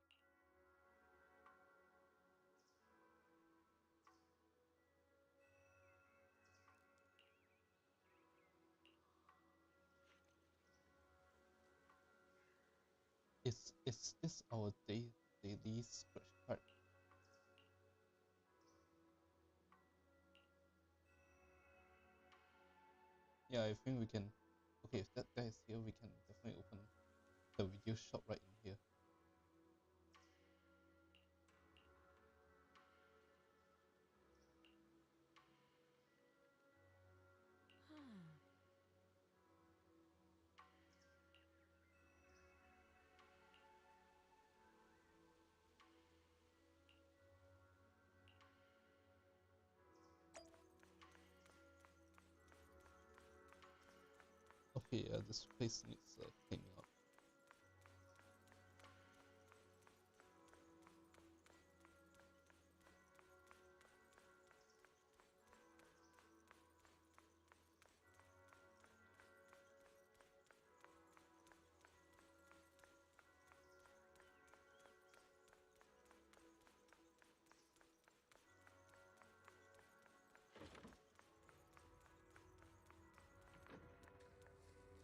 Is this our daily scratch card? Yeah, I think we can. Okay, if that guy is here, we can definitely open the video shop right in here. Okay, this place needs cleaning up.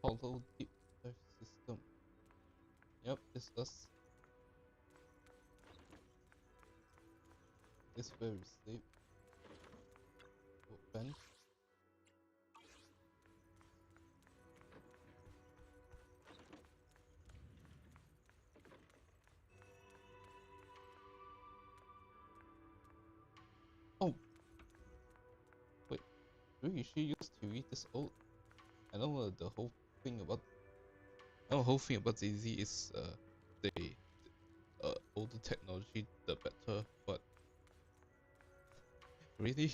Hollow deep dive system. Yep, it's us. This where we sleep. Workbench. Oh! Wait, do we usually use TV this old? I know the whole thing about ZZ is the older technology the better, but really?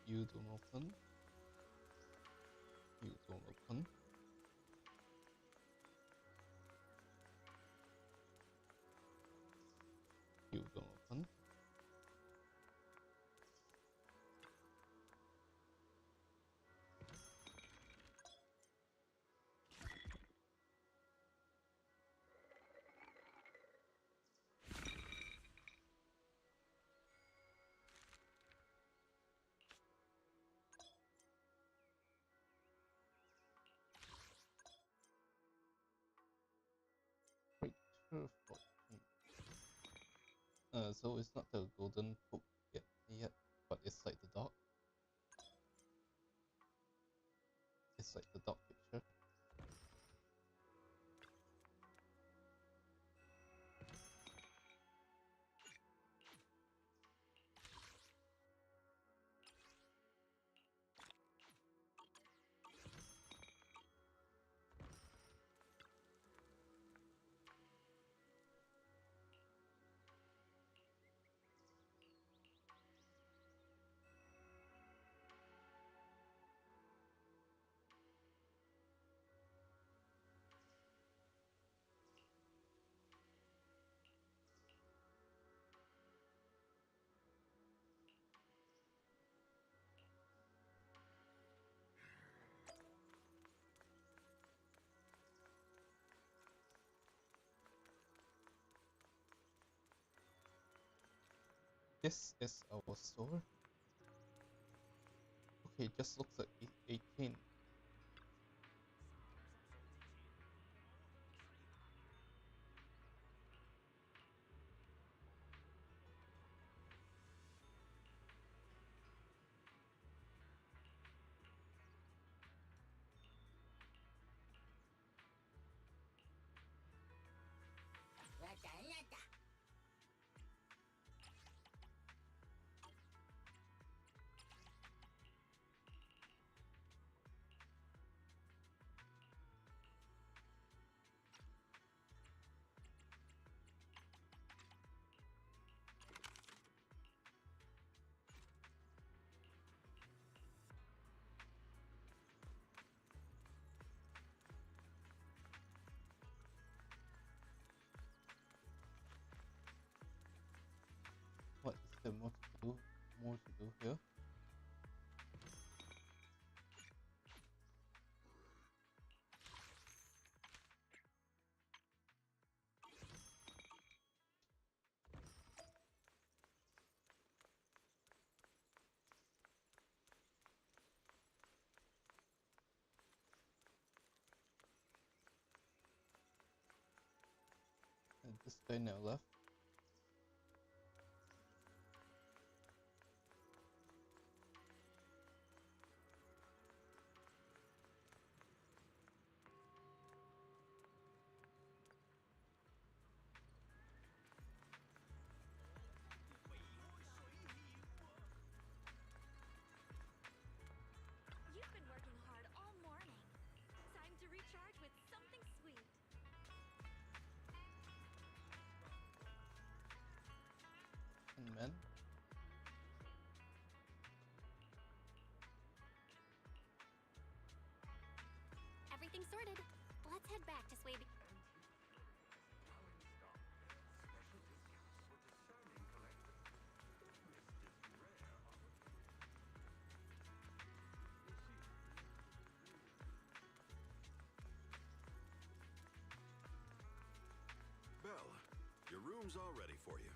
You don't open. You don't open. You don't open. So it's not the golden poop yet, but it's like the dog. It's like the dog picture. This is our store. Okay, just looks like 18. What is there more to do? More to do here? And this guy now left. You've been working hard all morning. Time to recharge with something sweet. And men. Everything's sorted. Let's head back to Swaby. Belle, your room's all ready for you.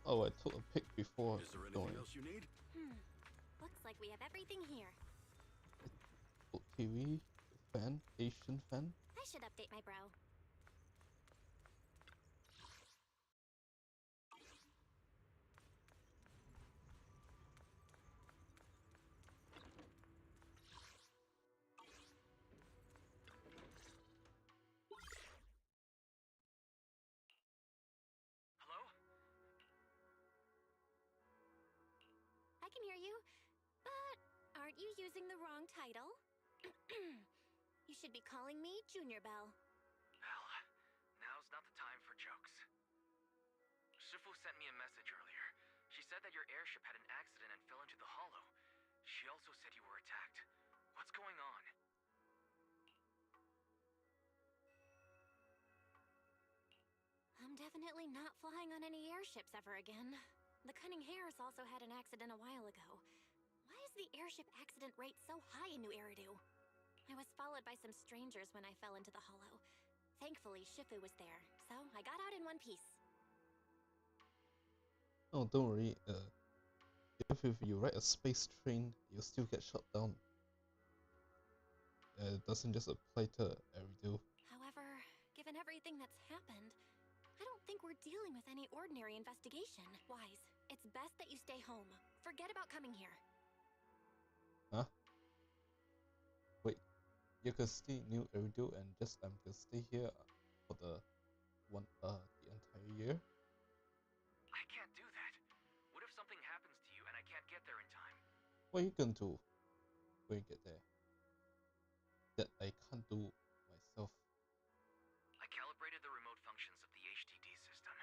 Oh, I took a pic before Is there going. anything else you need? Looks like we have everything here. TV, fan, Asian fan. I should update my brow. Hello? I can hear you, but aren't you using the wrong title? You should be calling me Junior Belle. Well, now's not the time for jokes. Shifu sent me a message earlier. She said that your airship had an accident and fell into the hollow. She also said you were attacked. What's going on? I'm definitely not flying on any airships ever again. The Cunning Hares also had an accident a while ago. Why is the airship accident rate so high in New Eridu? I was followed by some strangers when I fell into the hollow. Thankfully, Shifu was there, so I got out in one piece. Oh, don't worry. If you ride a space train, you'll still get shot down. It doesn't just apply to Eridu. However, given everything that's happened, I don't don't think we're dealing with any ordinary investigation. Wise, it's best that you stay home. Forget about coming here. Huh? Wait, you can stay New Eridu and just I'm gonna stay here for the entire year? I can't do that. What if something happens to you and I can't get there in time? What are you gonna do when you get there? That I can't do myself. I calibrated the remote functions of the HDD system,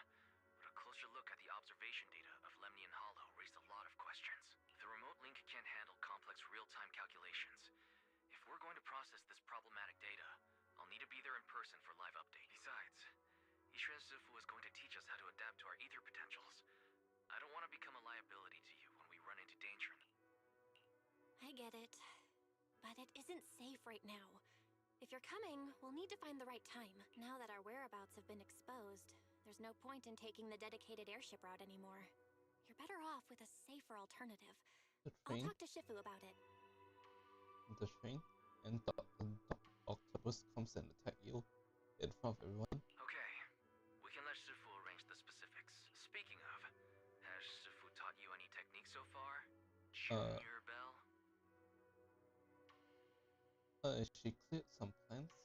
but a closer look at the observation data of Lemnian Hollow raised a lot of questions. The remote link can't handle complex real-time calculations. If we're going to process this problematic data, I'll need to be there in person for live update. Besides, Yishuan Sifu is going to teach us how to adapt to our ether potentials. I don't want to become a liability to you when we run into danger. I get it. But it isn't safe right now. If you're coming, we'll need to find the right time. Now that our whereabouts have been exposed, there's no point in taking the dedicated airship route anymore. You're better off with a safer alternative. The I'll train? talk to Shifu about it. The train? And the octopus comes and attack you in front of everyone? Okay, we can let Shifu arrange the specifics. Speaking of, has Shifu taught you any techniques so far? Junior Bell? She cleared some plants,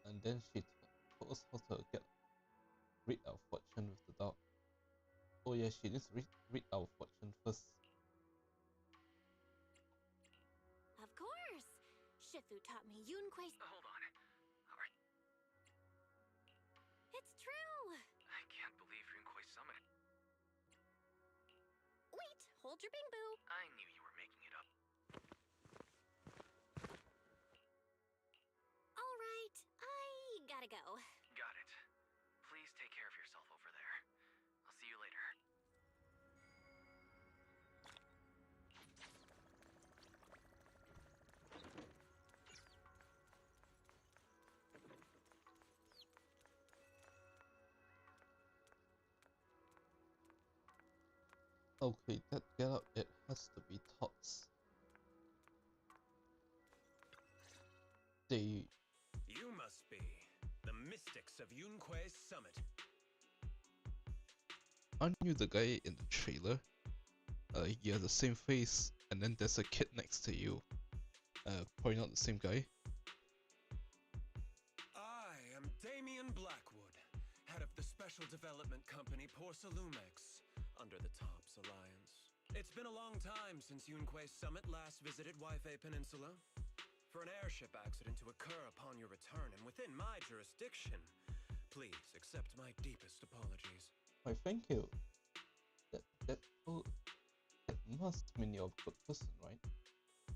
and then she told us how to get rid of fortune with the dog. Oh yeah, she needs to rid our fortune first. Of course! Shifu taught me Yunquei. Hold on. Alright. It's true! I can't believe Yunquei Summit. Wait! Hold your bing-boo! I knew you were making it up. Alright, I gotta go. Got it. Please take care of yourself over there. I'll see you later. Okay, that get up, it has to be tots. They... You must be the mystics of Yunquei Summit. Aren't you the guy in the trailer? You have the same face, and then there's a kid next to you. Probably not the same guy. I am Damien Blackwood, head of the special development company Porcelumex, under the TOPS Alliance. It's been a long time since Yunquei Summit last visited Waifei Peninsula. For an airship accident to occur upon your return and within my jurisdiction, please accept my deepest apologies. Why, thank you. That must mean you're a good person, right?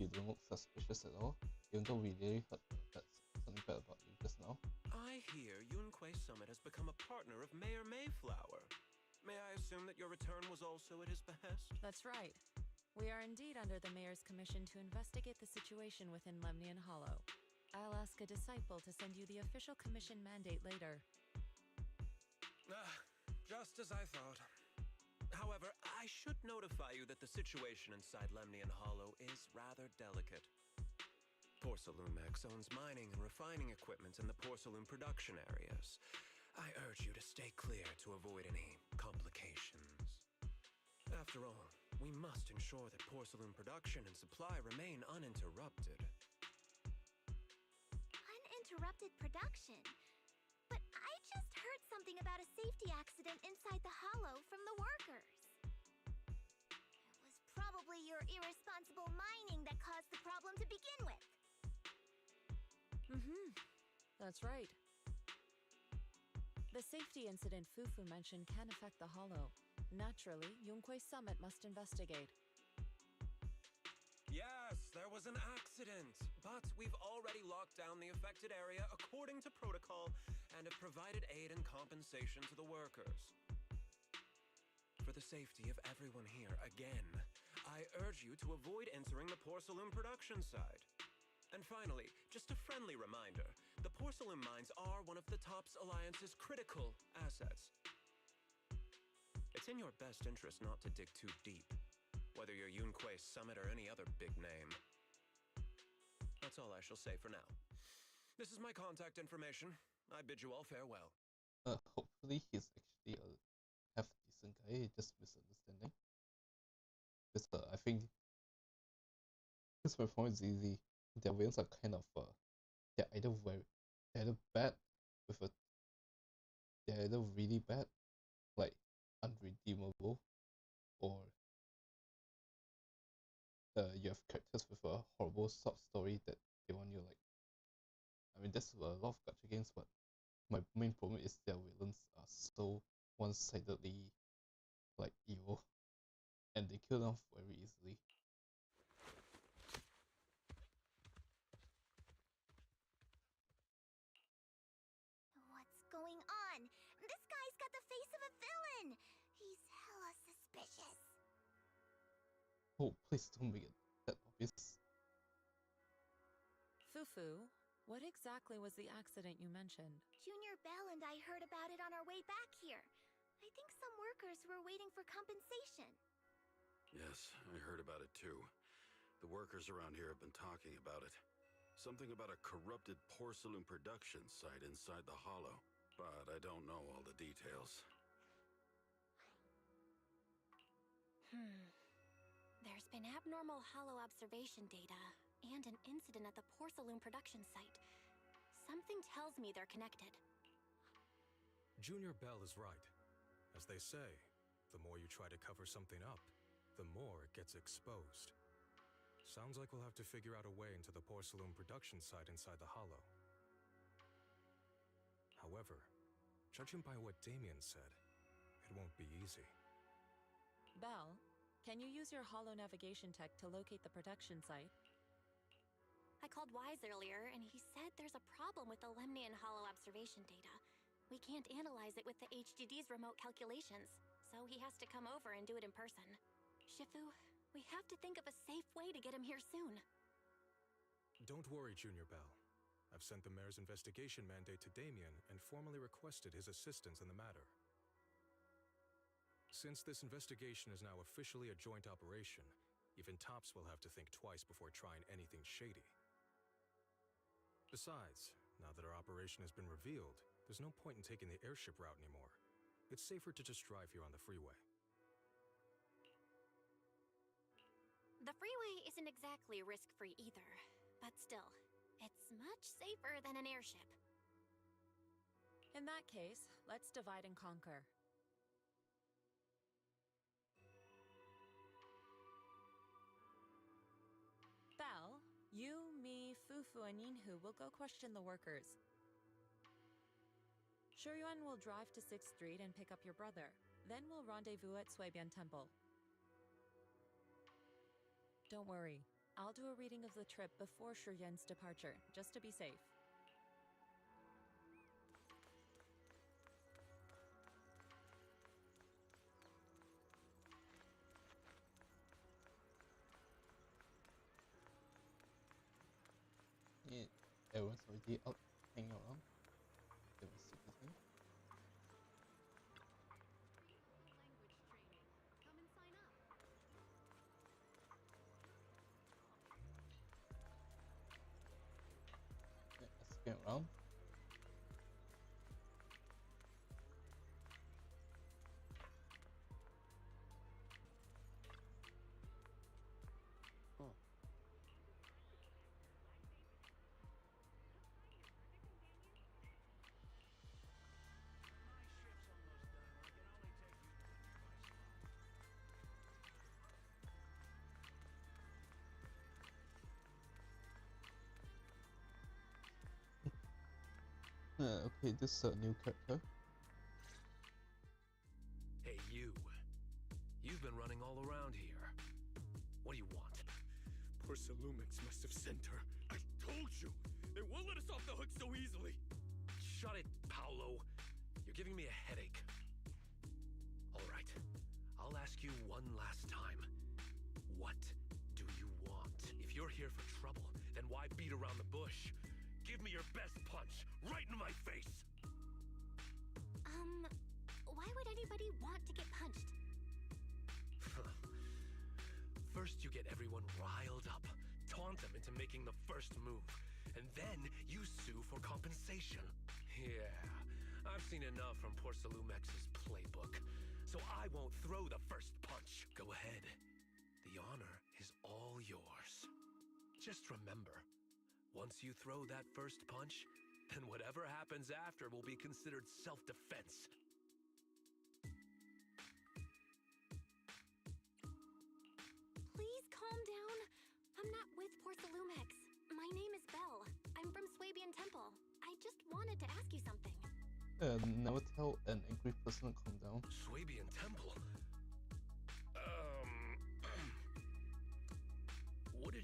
You don't look suspicious at all, even though we really heard that something bad about you just now. I hear Yunquei Summit has become a partner of Mayor Mayflower. May I assume that your return was also at his behest? That's right. We are indeed under the Mayor's commission to investigate the situation within Lemnian Hollow. I'll ask a disciple to send you the official commission mandate later. Just as I thought. However, I should notify you that the situation inside Lemnian Hollow is rather delicate. Porcelumex owns mining and refining equipment in the porcelain production areas. I urge you to stay clear to avoid any complications. After all, we must ensure that porcelain production and supply remain uninterrupted. Uninterrupted production? But I just heard something about a safety accident inside the hollow from the workers. It was probably your irresponsible mining that caused the problem to begin with. That's right. The safety incident Fufu mentioned can affect the hollow. Naturally, Yunquei Summit must investigate. Yes, there was an accident, but we've already locked down the affected area according to protocol and have provided aid and compensation to the workers. For the safety of everyone here, again, I urge you to avoid entering the porcelain production side. And finally, just a friendly reminder, the porcelain mines are one of the TOPS Alliance's critical assets. It's in your best interest not to dig too deep, whether you're Yunquei Summit or any other big name. That's all I shall say for now. This is my contact information. I bid you all farewell. Hope hopefully he's actually a half decent guy, just misunderstanding. Because I think this my point is easy. Their villains are kind of they're either they're either bad with a they're either really bad, like unredeemable, or you have characters with a horrible sub story that they want you like. I mean, there's a lot of gacha games, but my main problem is their villains are so one-sidedly like evil, and they kill them off very easily. What's going on? This guy's got the face of a villain! He's hella suspicious. Oh, please don't make it that obvious. Fufu, what exactly was the accident you mentioned? Junior Belle and I heard about it on our way back here. I think some workers were waiting for compensation. Yes, I heard about it too. The workers around here have been talking about it. Something about a corrupted porcelain production site inside the Hollow, but I don't know all the details. There's been abnormal hollow observation data and an incident at the porcelain production site. Something tells me they're connected. Junior Belle is right. As they say, the more you try to cover something up, the more it gets exposed. Sounds like we'll have to figure out a way into the porcelain production site inside the Hollow. However, judging by what Damien said, it won't be easy. Belle, can you use your Hollow navigation tech to locate the production site? I called Wise earlier, and he said there's a problem with the Lemnian Hollow observation data. We can't analyze it with the HDD's remote calculations, so he has to come over and do it in person. Shifu, we have to think of a safe way to get him here soon. Don't worry, Junior Belle. I've sent the mayor's investigation mandate to Damien and formally requested his assistance in the matter. Since this investigation is now officially a joint operation, even Tops will have to think twice before trying anything shady. Besides, now that our operation has been revealed, there's no point in taking the airship route anymore. It's safer to just drive here on the freeway. The freeway isn't exactly risk-free either, but still, it's much safer than an airship. In that case, let's divide and conquer. Belle, you, me, Fufu, and Yinhu will go question the workers. Shuryuan will drive to 6th Street and pick up your brother. Then we'll rendezvous at Suibian Temple. Don't worry, I'll do a reading of the trip before Shuryuan's departure, just to be safe. Yeah, everyone's already out hanging around. They were citizen. Yeah, let's get around. Okay, this is a new character. Hey, you. You've been running all around here. What do you want? Porcelumix must have sent her. I told you! They won't let us off the hook so easily! Shut it, Paolo. You're giving me a headache. All right. I'll ask you one last time. What do you want? If you're here for trouble, then why beat around the bush? Give me your best punch, right in my face! Why would anybody want to get punched? First you get everyone riled up, taunt them into making the first move, and then you sue for compensation. Yeah, I've seen enough from Porcelumex's playbook, so I won't throw the first punch. Go ahead. The honor is all yours. Just remember, once you throw that first punch, then whatever happens after will be considered self-defense. Please calm down. I'm not with Porcelumex. My name is Belle. I'm from Swabian Temple. I just wanted to ask you something. Never tell an angry person to calm down. Swabian Temple? What did...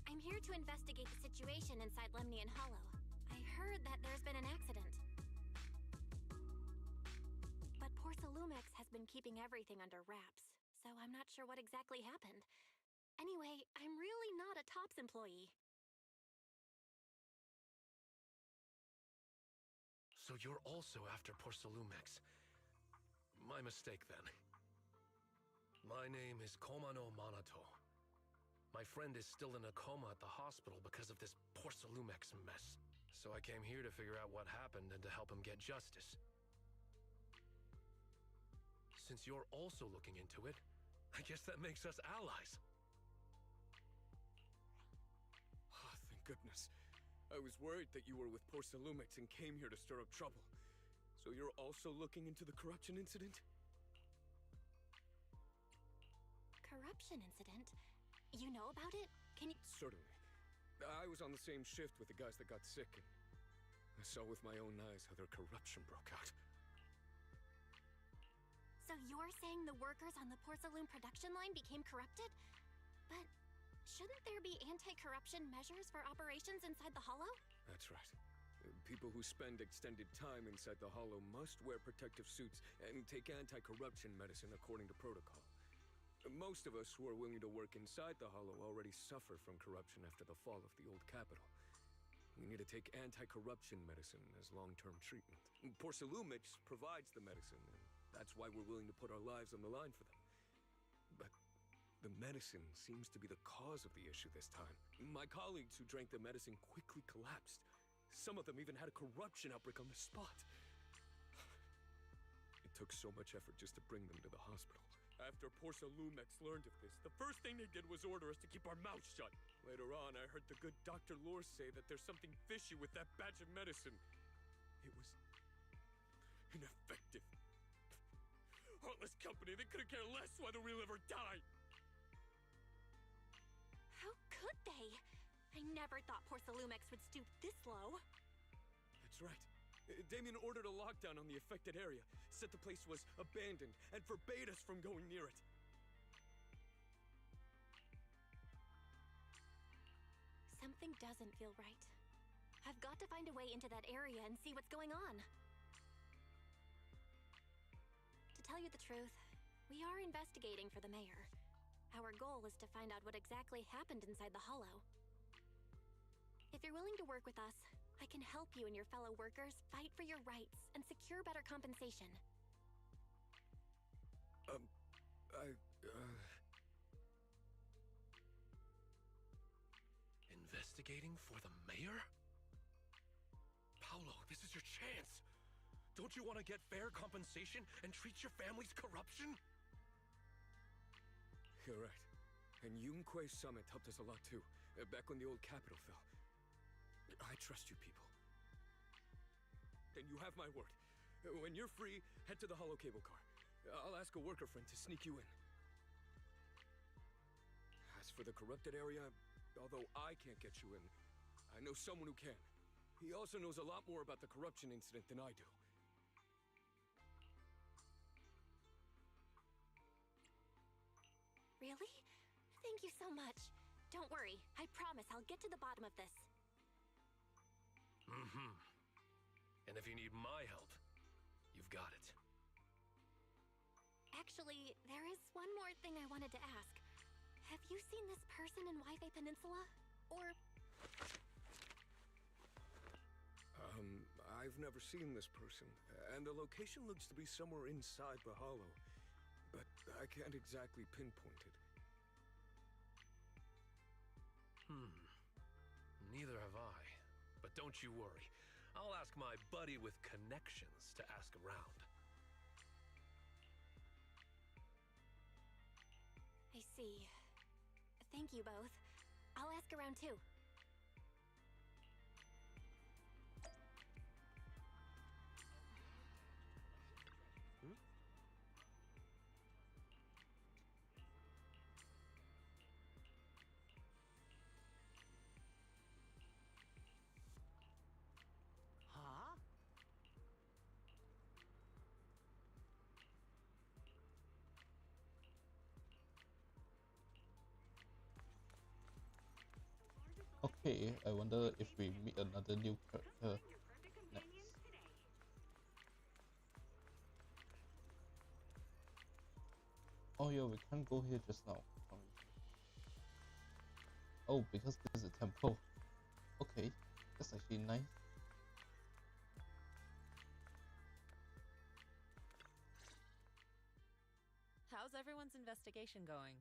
I'm here to investigate the situation inside Lemnian Hollow. I heard that there's been an accident. But Porcelumex has been keeping everything under wraps, so I'm not sure what exactly happened. Anyway, I'm really not a TOPS employee. So you're also after Porcelumex. My mistake, then. My name is Komano Manato. My friend is still in a coma at the hospital because of this Porcelumex mess. So I came here to figure out what happened and to help him get justice. Since you're also looking into it, I guess that makes us allies. Oh, thank goodness. I was worried that you were with Porcelumex and came here to stir up trouble. So you're also looking into the corruption incident? Corruption incident? You know about it? Can you... Certainly. I was on the same shift with the guys that got sick, and I saw with my own eyes how their corruption broke out. So you're saying the workers on the Porcelume production line became corrupted? But shouldn't there be anti-corruption measures for operations inside the Hollow? That's right. People who spend extended time inside the Hollow must wear protective suits and take anti-corruption medicine according to protocol. Most of us who are willing to work inside the Hollow already suffer from corruption after the fall of the old capital. We need to take anti-corruption medicine as long-term treatment. Porcelumex provides the medicine, and that's why we're willing to put our lives on the line for them. But the medicine seems to be the cause of the issue this time. My colleagues who drank the medicine quickly collapsed. Some of them even had a corruption outbreak on the spot. It took so much effort just to bring them to the hospital. After Porcelumex learned of this, the first thing they did was order us to keep our mouths shut. Later on, I heard the good Dr. Lore say that there's something fishy with that batch of medicine. It was ineffective. Heartless company, they couldn't care less whether we live or die. How could they? I never thought Porcelumex would stoop this low. That's right. Damien ordered a lockdown on the affected area, said the place was abandoned, and forbade us from going near it. Something doesn't feel right. I've got to find a way into that area and see what's going on. To tell you the truth, we are investigating for the mayor. Our goal is to find out what exactly happened inside the Hollow. If you're willing to work with us, I can help you and your fellow workers fight for your rights and secure better compensation. Investigating for the mayor? Paolo, this is your chance. Don't you want to get fair compensation and treat your family's corruption? You're right. And Yunquei Summit helped us a lot too, back when the old capital fell. I trust you people. Then you have my word. When you're free, head to the Hollow Cable Car. I'll ask a worker friend to sneak you in. As for the corrupted area, although I can't get you in, I know someone who can. He also knows a lot more about the corruption incident than I do. Really? Thank you so much. Don't worry, I promise I'll get to the bottom of this. Mm-hmm. And if you need my help, you've got it. Actually, there is one more thing I wanted to ask. Have you seen this person in Wi-Fi Peninsula? Or... I've never seen this person, and the location looks to be somewhere inside the Hollow, but I can't exactly pinpoint it. Neither have I. But don't you worry. I'll ask my buddy with connections to ask around. I see. Thank you both. I'll ask around too. Huh? Okay, I wonder if we meet another new character next. Oh yeah, we can't go here just now. Oh, because there's a temple. Okay, that's actually nice. How's everyone's investigation going?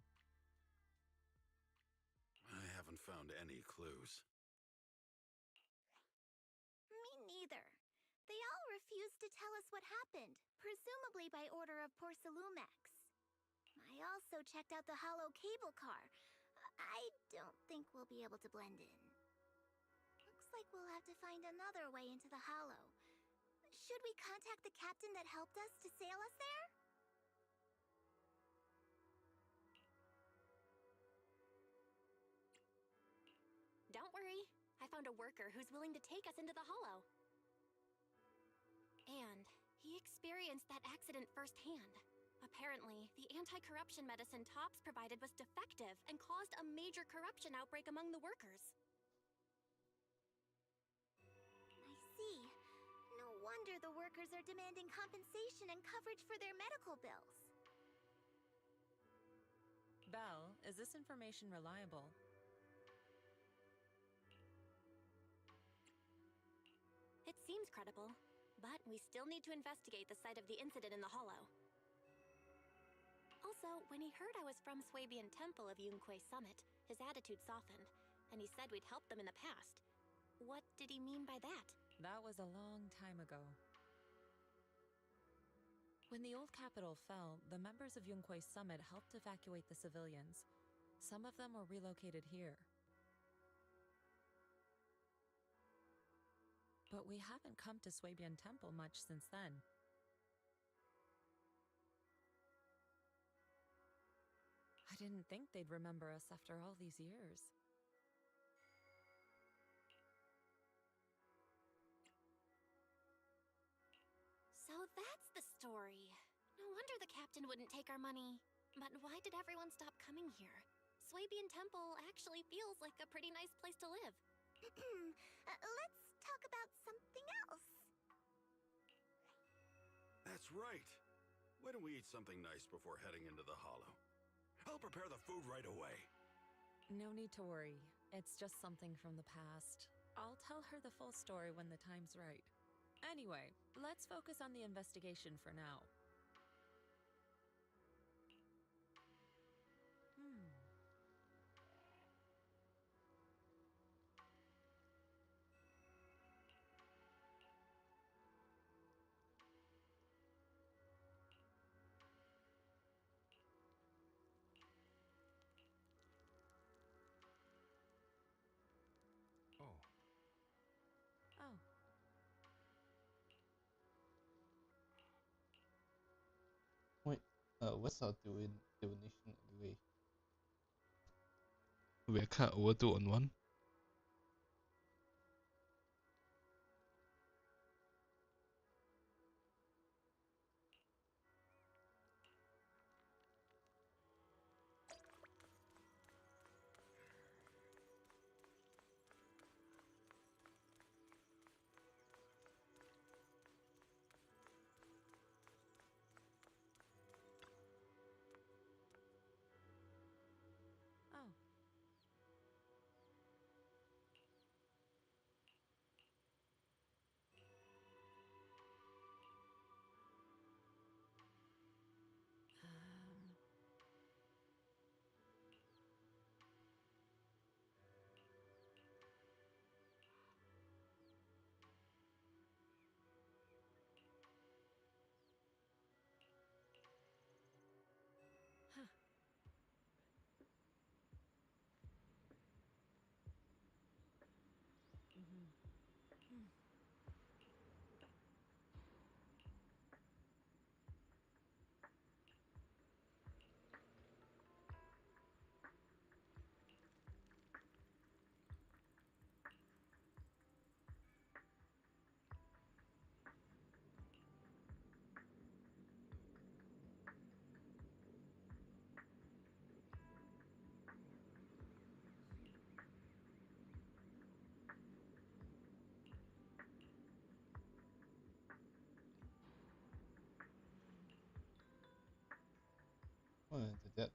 I haven't found any clues. Me neither. They all refused to tell us what happened, presumably by order of Porcelumex. I also checked out the hollow cable car. I don't think we'll be able to blend in. Looks like we'll have to find another way into the hollow. Should we contact the captain that helped us to sail us there? Don't worry. I found a worker who's willing to take us into the hollow. And he experienced that accident firsthand. Apparently, the anti-corruption medicine Tops provided was defective and caused a major corruption outbreak among the workers. I see. No wonder the workers are demanding compensation and coverage for their medical bills. Belle, is this information reliable? It seems credible, but we still need to investigate the site of the incident in the hollow. Also, when he heard I was from Swabian Temple of Yunquay Summit, his attitude softened, and he said we'd helped them in the past. What did he mean by that? That was a long time ago. When the old capital fell, the members of Yunquay Summit helped evacuate the civilians. Some of them were relocated here. But we haven't come to Swabian Temple much since then. I didn't think they'd remember us after all these years. So that's the story. No wonder the captain wouldn't take our money. But why did everyone stop coming here? Swabian Temple actually feels like a pretty nice place to live. Let's talk about something else. That's right. Why don't we eat something nice before heading into the hollow? I'll prepare the food right away. No need to worry. It's just something from the past. I'll tell her the full story when the time's right. Anyway, let's focus on the investigation for now. Wait, what's our divination anyway? We're kind of over 2 on 1. to that.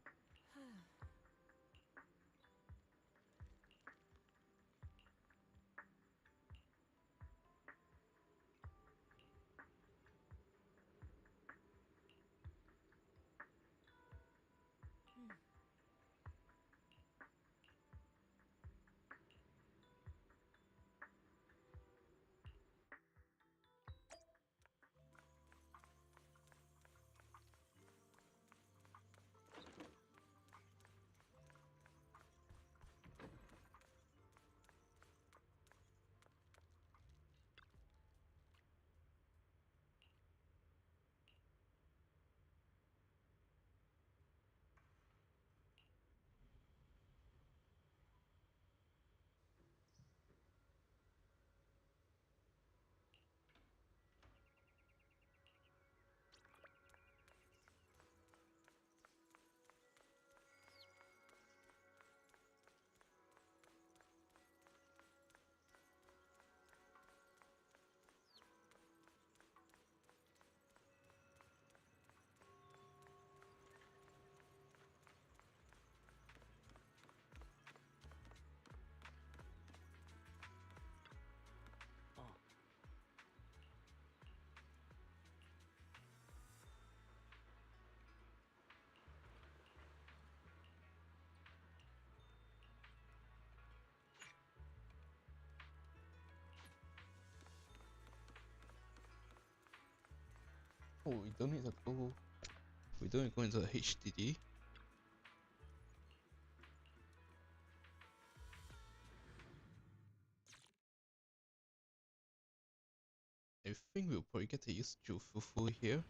Oh, we don't need to go. We don't need to go into the HDD. I think we'll probably get to use Jufufu here.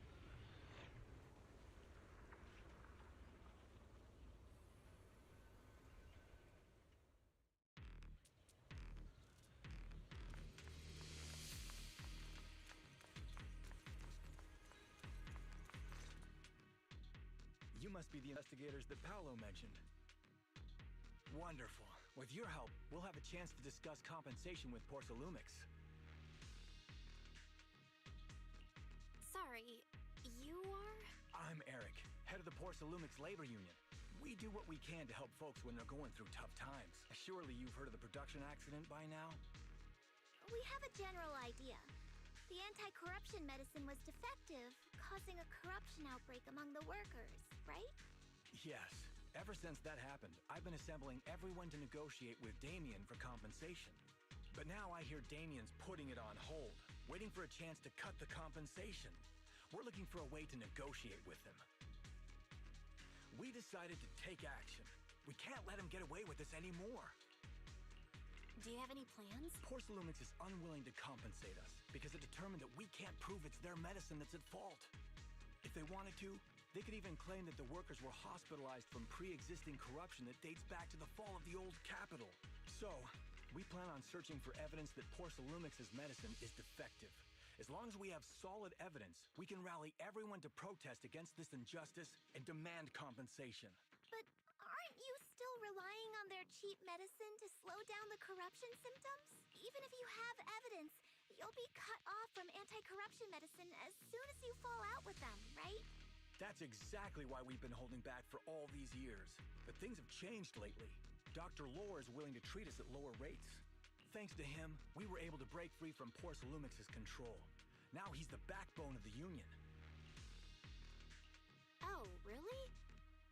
You must be the investigators that Paolo mentioned. Wonderful. With your help, we'll have a chance to discuss compensation with Porcelumix. Sorry, you are? I'm Eric, head of the Porcelumix Labor Union. We do what we can to help folks when they're going through tough times. Surely you've heard of the production accident by now? We have a general idea. The anti-corruption medicine was defective, causing a corruption outbreak among the workers, right? Yes. Ever since that happened, I've been assembling everyone to negotiate with Damien for compensation. But now I hear Damien's putting it on hold, waiting for a chance to cut the compensation. We're looking for a way to negotiate with him. We decided to take action. We can't let him get away with this anymore. Do you have any plans? Porcelumix is unwilling to compensate us because it determined that we can't prove it's their medicine that's at fault. If they wanted to, they could even claim that the workers were hospitalized from pre-existing corruption that dates back to the fall of the old capital. So, we plan on searching for evidence that Porcelumix's medicine is defective. As long as we have solid evidence, we can rally everyone to protest against this injustice and demand compensation. But aren't you still relying on their cheap medicine to slow down the corruption symptoms? Even if you have evidence, you'll be cut off from anti-corruption medicine as soon as you fall out with them, right? That's exactly why we've been holding back for all these years. But things have changed lately. Dr. Lore is willing to treat us at lower rates. Thanks to him, we were able to break free from Porcelumix's control. Now he's the backbone of the Union. Oh, really?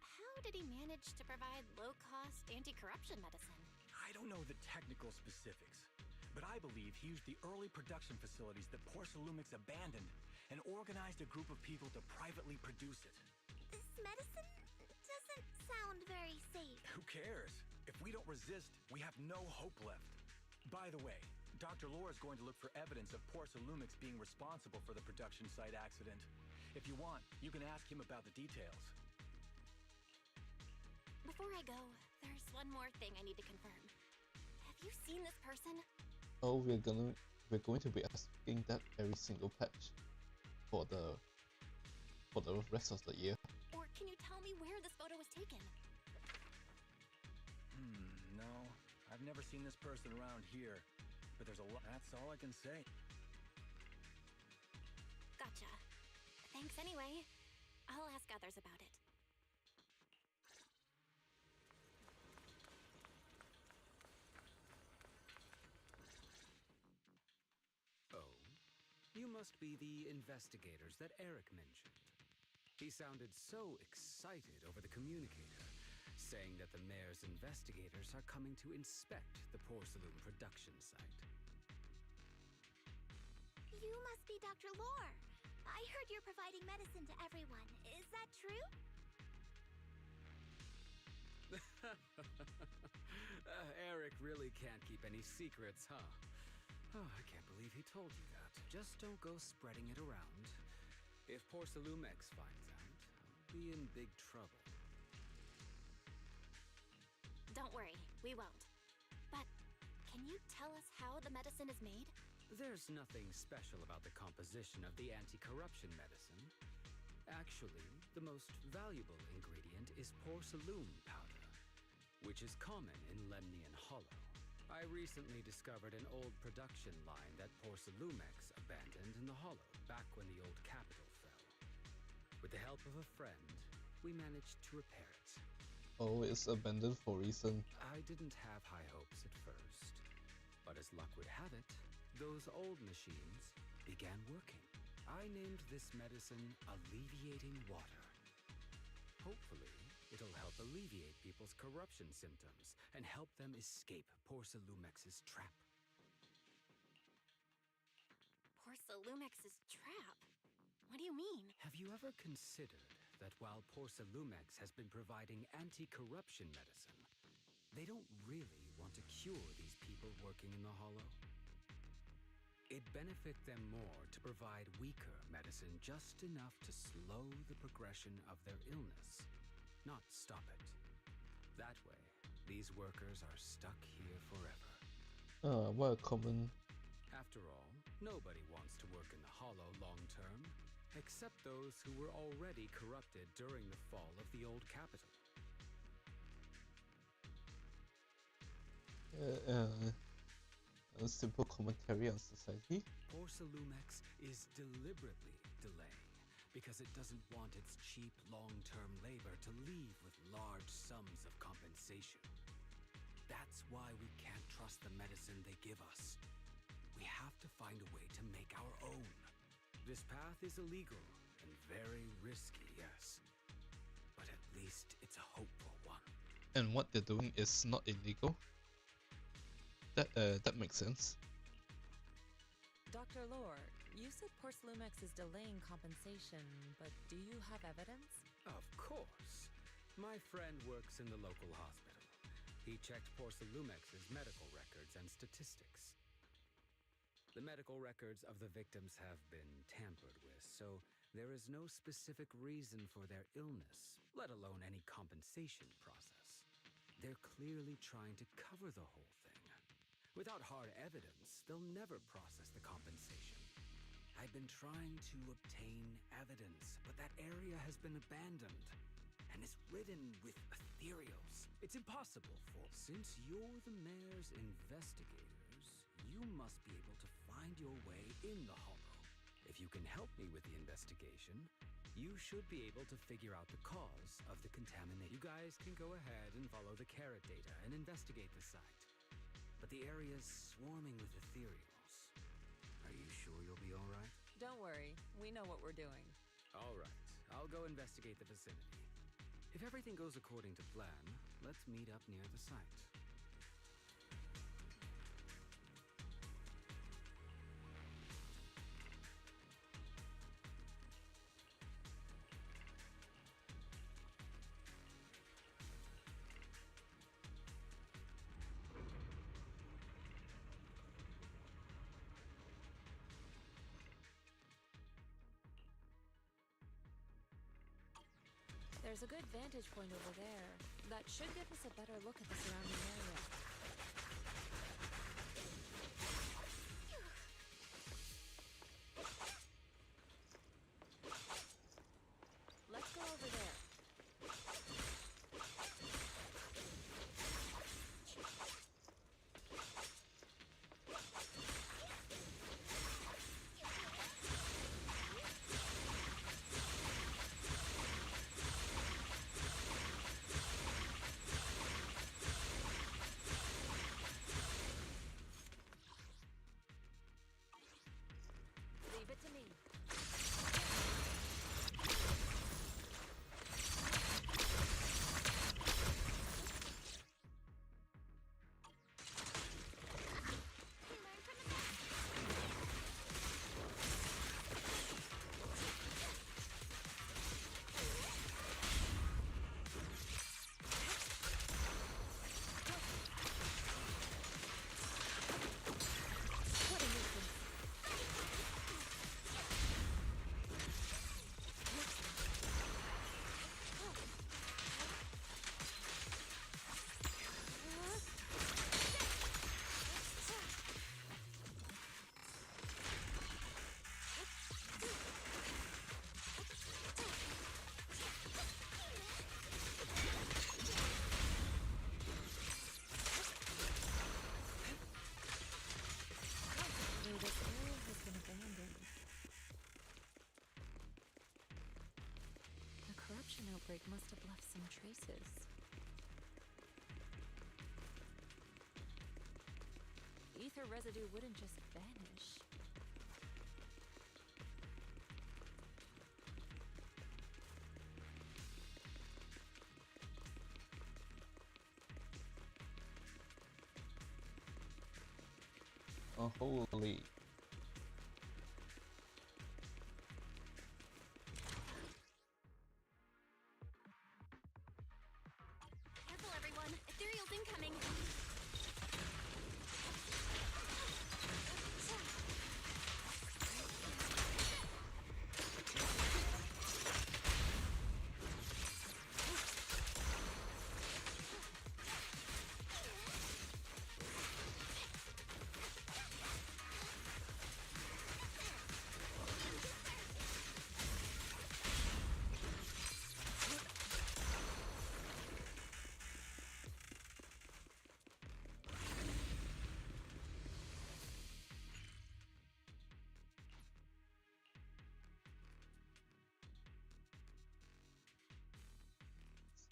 How did he manage to provide low-cost anti-corruption medicine? I don't know the technical specifics, but I believe he used the early production facilities that Porcelumix abandoned and organized a group of people to privately produce it. This medicine doesn't sound very safe. Who cares? If we don't resist, we have no hope left. By the way, Dr. Lore is going to look for evidence of Porcelumix being responsible for the production site accident. If you want, you can ask him about the details. Before I go, there's one more thing I need to confirm. Have you seen this person? Oh, we're going to be asking that every single patch for the rest of the year. Or can you tell me where this photo was taken? No. I've never seen this person around here, but there's a lot. That's all I can say. Gotcha. Thanks anyway. I'll ask others about it. must be the investigators that Eric mentioned. He sounded so excited over the communicator, saying that the mayor's investigators are coming to inspect the porcelain production site. You must be Dr. Lore. I heard you're providing medicine to everyone. Is that true? Eric really can't keep any secrets, huh? Oh, I can't believe he told you that. Just don't go spreading it around. If Porcelumex finds out, I'll be in big trouble. Don't worry, we won't. But can you tell us how the medicine is made? There's nothing special about the composition of the anti-corruption medicine. Actually, the most valuable ingredient is porcelain powder, which is common in Lemnian Hollow. I recently discovered an old production line that Porcelumex abandoned in the Hollow back when the old capital fell. With the help of a friend, we managed to repair it. Oh, it's abandoned for a reason. I didn't have high hopes at first, but as luck would have it, those old machines began working. I named this medicine Alleviating Water. Hopefully, it'll help alleviate people's corruption symptoms and help them escape Porcelumex's trap. Porcelumex's trap? What do you mean? Have you ever considered that while Porcelumex has been providing anti-corruption medicine, they don't really want to cure these people working in the Hollow? It'd benefit them more to provide weaker medicine just enough to slow the progression of their illness, not stop it. That way, these workers are stuck here forever. What a common... After all, nobody wants to work in the Hollow long term, except those who were already corrupted during the fall of the old capital. A simple commentary on society. Porcelumex is deliberately delaying because it doesn't want its cheap long-term labor to leave with large sums of compensation. That's why we can't trust the medicine they give us. We have to find a way to make our own. This path is illegal and very risky, yes. But at least it's a hopeful one. And what they're doing is not illegal. That makes sense. Dr. Lore, you said Porcelumex is delaying compensation, but do you have evidence? Of course. My friend works in the local hospital. He checked Porcelumex's medical records and statistics. The medical records of the victims have been tampered with, so there is no specific reason for their illness, let alone any compensation process. They're clearly trying to cover the whole thing. Without hard evidence, they'll never process the compensation. I've been trying to obtain evidence, but that area has been abandoned and is ridden with ethereals. It's impossible for... Since you're the mayor's investigators, you must be able to find your way in the Hollow. If you can help me with the investigation, you should be able to figure out the cause of the contamination. You guys can go ahead and follow the carrot data and investigate the site. But the area's swarming with ethereals. Are you sure you'll be all right? Don't worry, we know what we're doing. All right, I'll go investigate the vicinity. If everything goes according to plan, let's meet up near the site. There's a good vantage point over there. That should give us a better look at the surrounding area. Let's go over there. to me. Outbreak must have left some traces. Ether residue wouldn't just vanish. Oh, holy. Ethereal's incoming!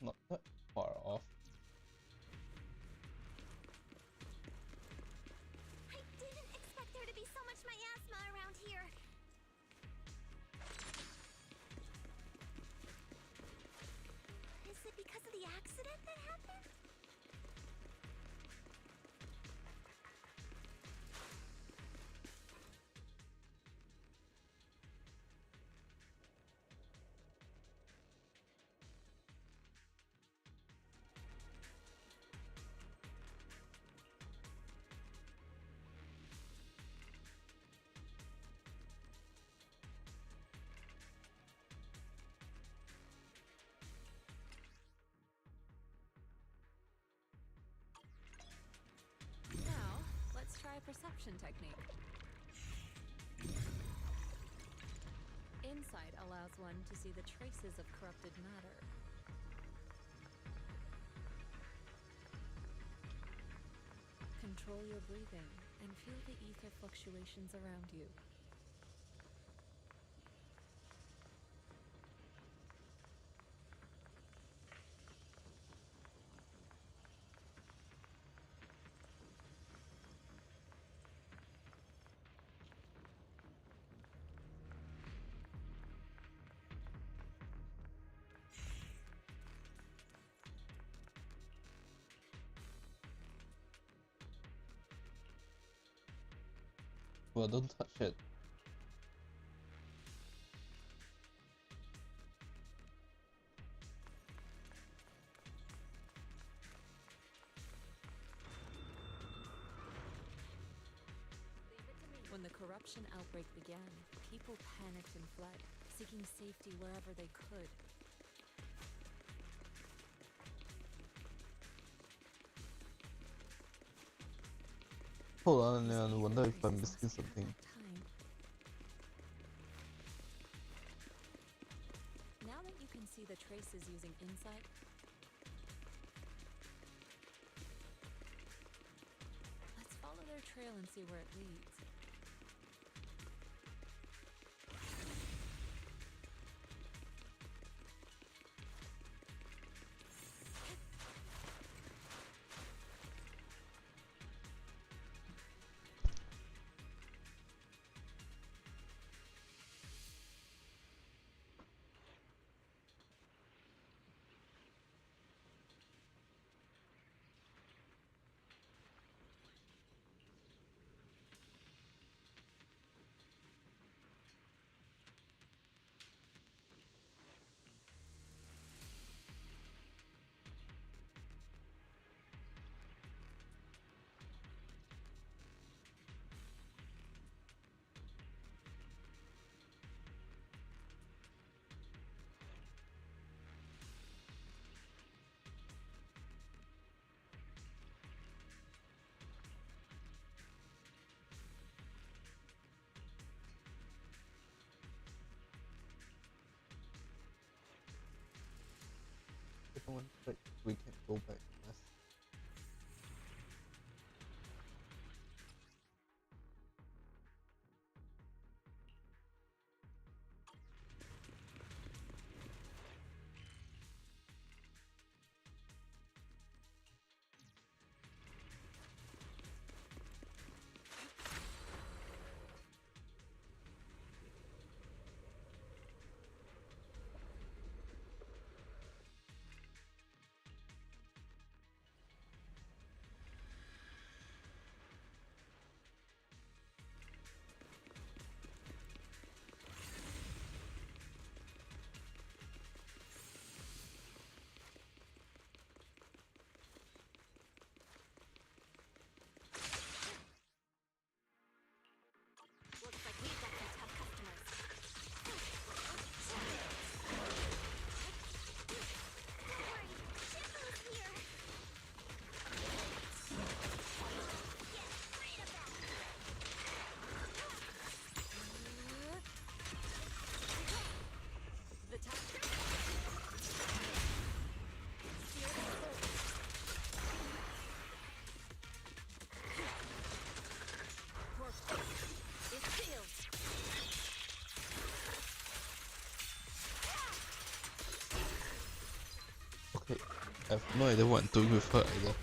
Not that far off. I didn't expect there to be so much miasma around here. Is it because of the accident that happened? Try a perception technique. Insight allows one to see the traces of corrupted matter. Control your breathing and feel the ether fluctuations around you. Well, don't touch it. When the corruption outbreak began, people panicked and fled, seeking safety wherever they could. Hold on, I wonder if I'm missing something. Now that you can see the traces using insight, let's follow their trail and see where it leads. someone break, we can go back. Yes. Looks like we've got some tough customers. Don't worry, Shifu's here. Get rid of that. The top. It's sealed. Okay, I have no idea what I'm doing with her either.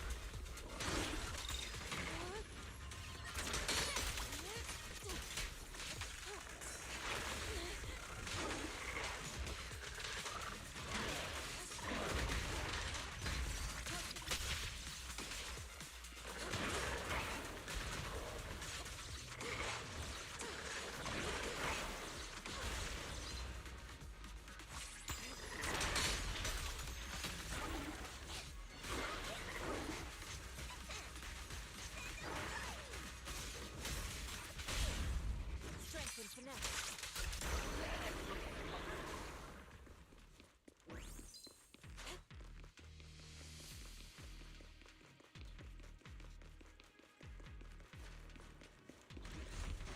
Strength and finesse.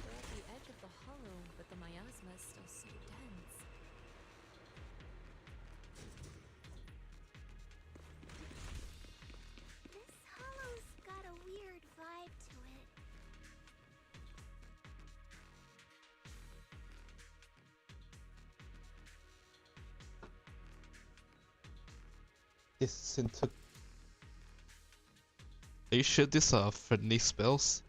We're at the edge of the hollow, but the miasma is still so dense. This hollow's got a weird vibe to it. Disintegrate. Are you sure these are friendly spells?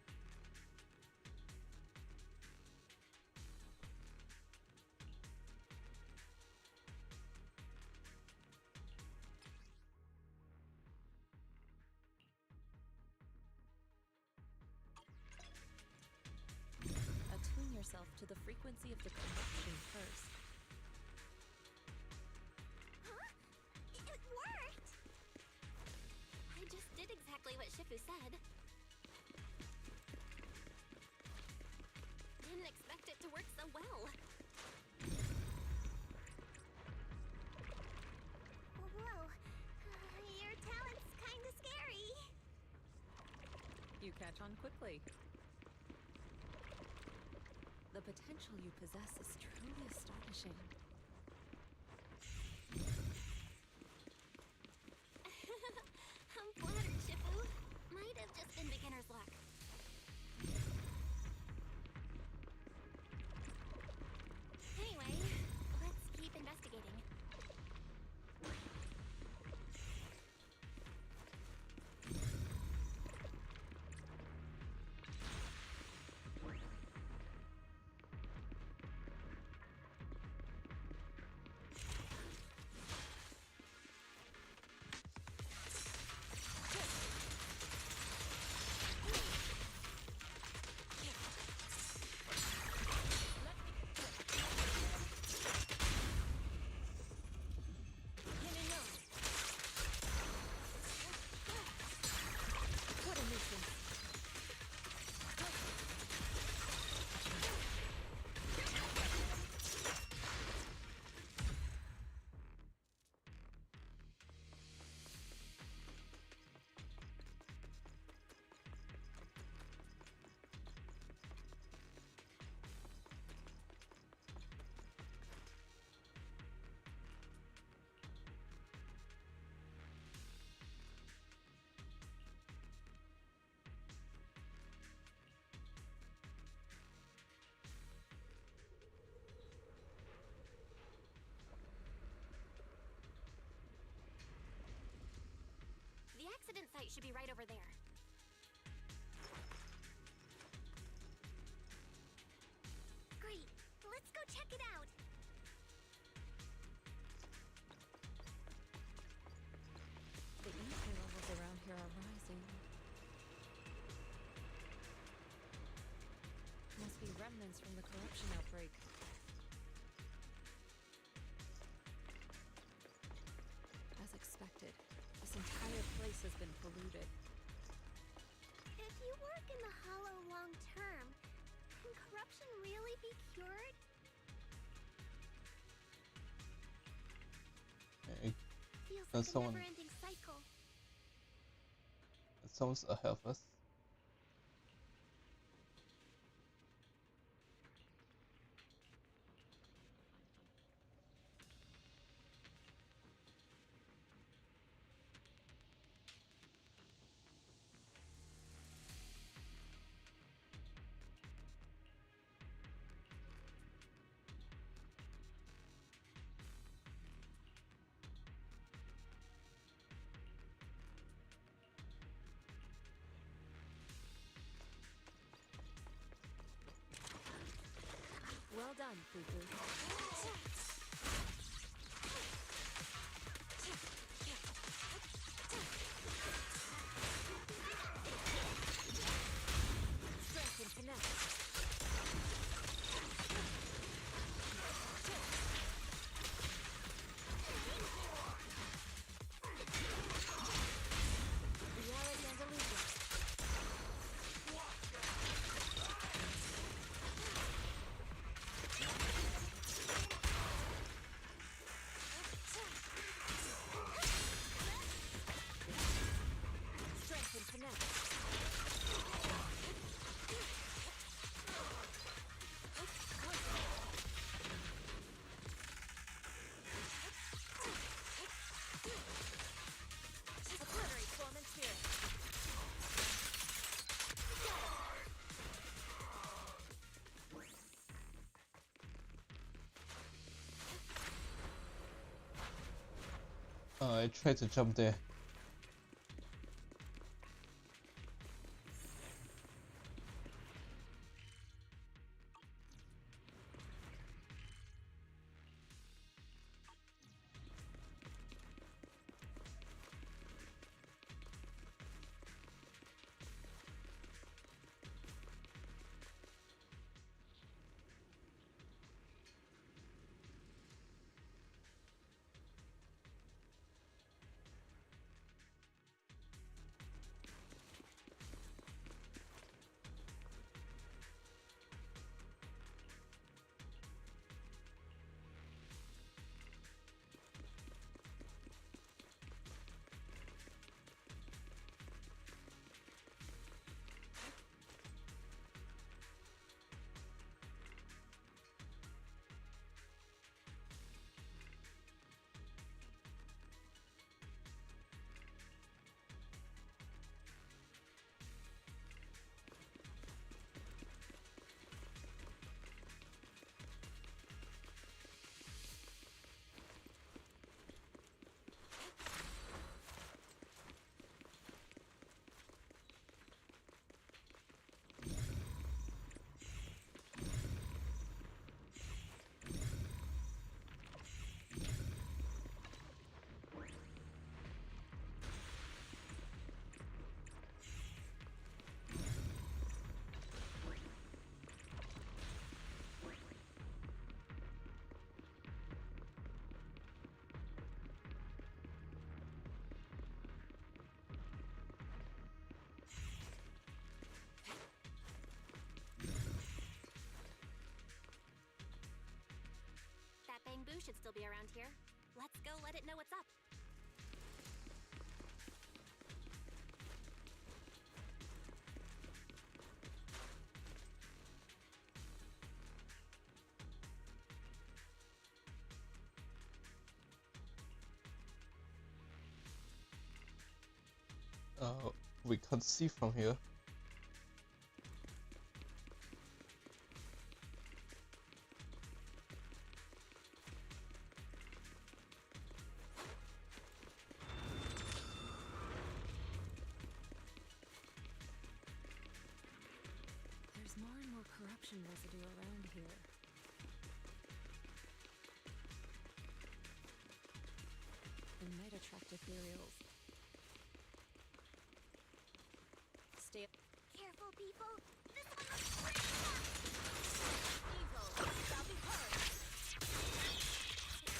Attune yourself to the frequency of the conduction first. Huh? It worked! I just did exactly what Shifu said. Didn't expect it to work so well. Whoa, your talent's kinda scary. You catch on quickly. The potential you possess is truly astonishing. I'm flattered, Shifu. Might have just been beginner's luck. Anyway, let's keep investigating. incident site should be right over there. Great. Let's go check it out. The energy levels around here are rising. Must be remnants from the corruption outbreak. As expected, this entire place has been polluted. If you work in the Hollow long term, can corruption really be cured? Hey, Feels there's like a someone. never-ending cycle. Someone's ahead of us. Well done, Fufu. Strength and finesse. Reality and illusion. Strength and finesse. Obliterate form and spirit. I tried to jump there. That bamboo should still be around here. Let's go let it know what's up. We can't see from here. corruption residue around here. It might attract ethereals. Stay. Careful, people! This one looks pretty tough! Evil shall be heard!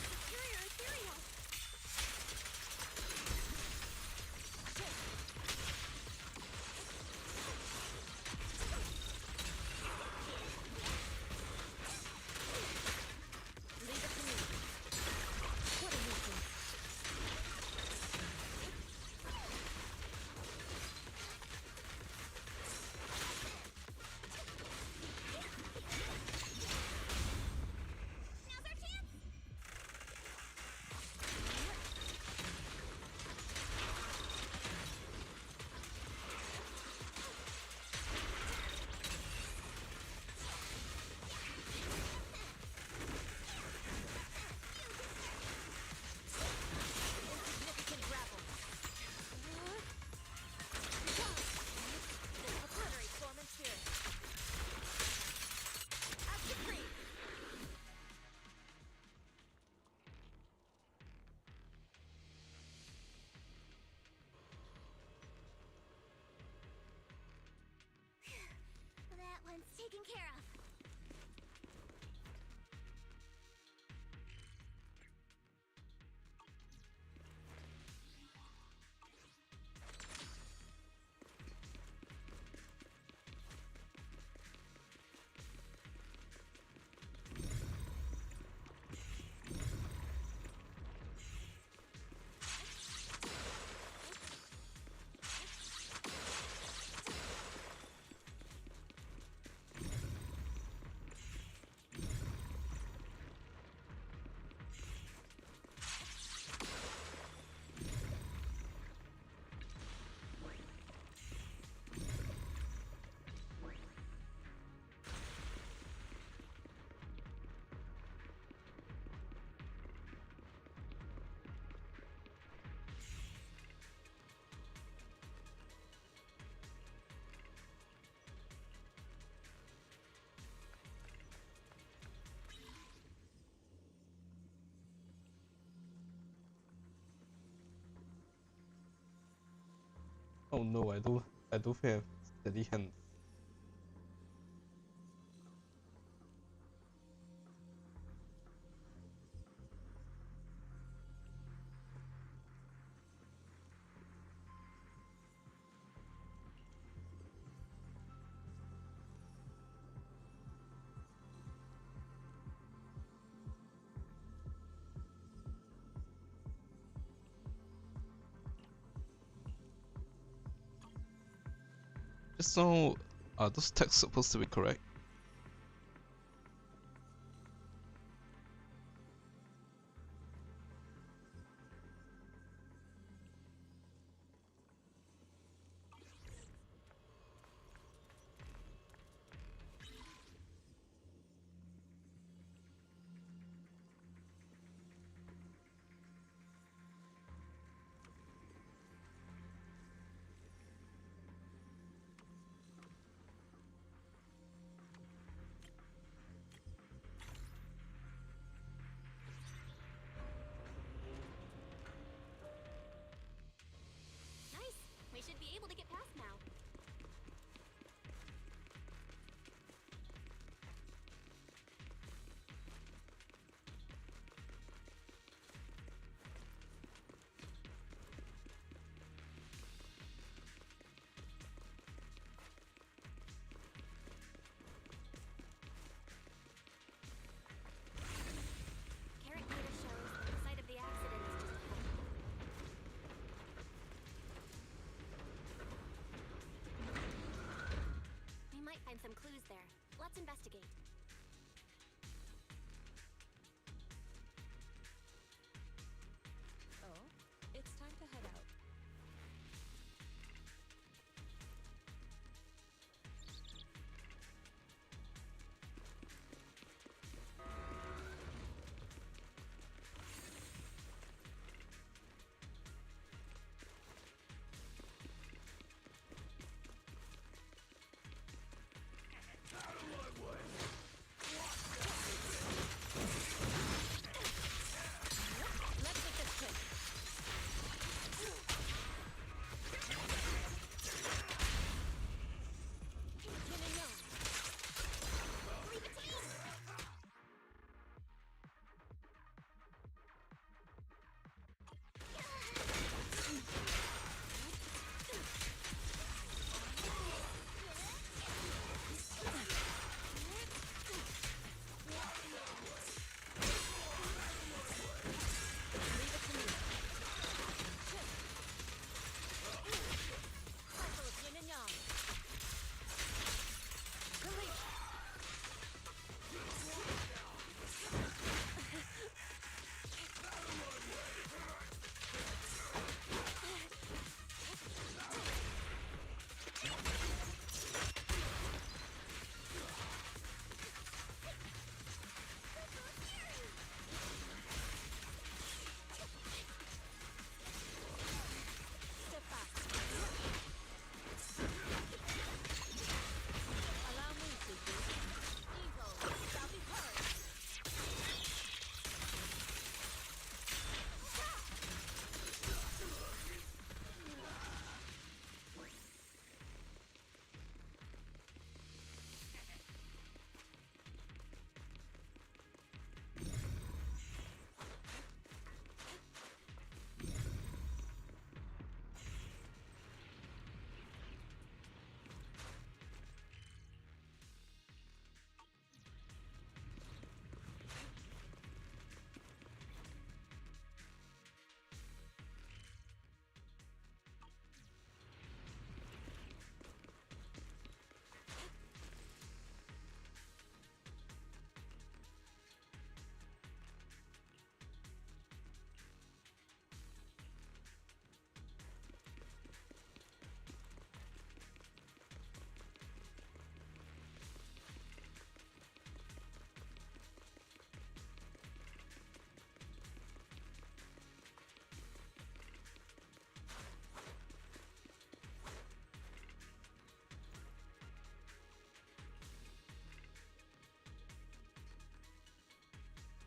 Superior ethereal! Leave it to me. What a nuisance. Now's our chance! Insignificant grapple. Obliterate form and spirit. As decreed. That one's taken care of. Oh no, I don't have steady hands. Just now, are those texts supposed to be correct? Nice. We should be able to get past now. Carrot data shows that the site of the accident is just ahead. We might find some clues there. Let's investigate. Oh, it's time to head out. Out of my way!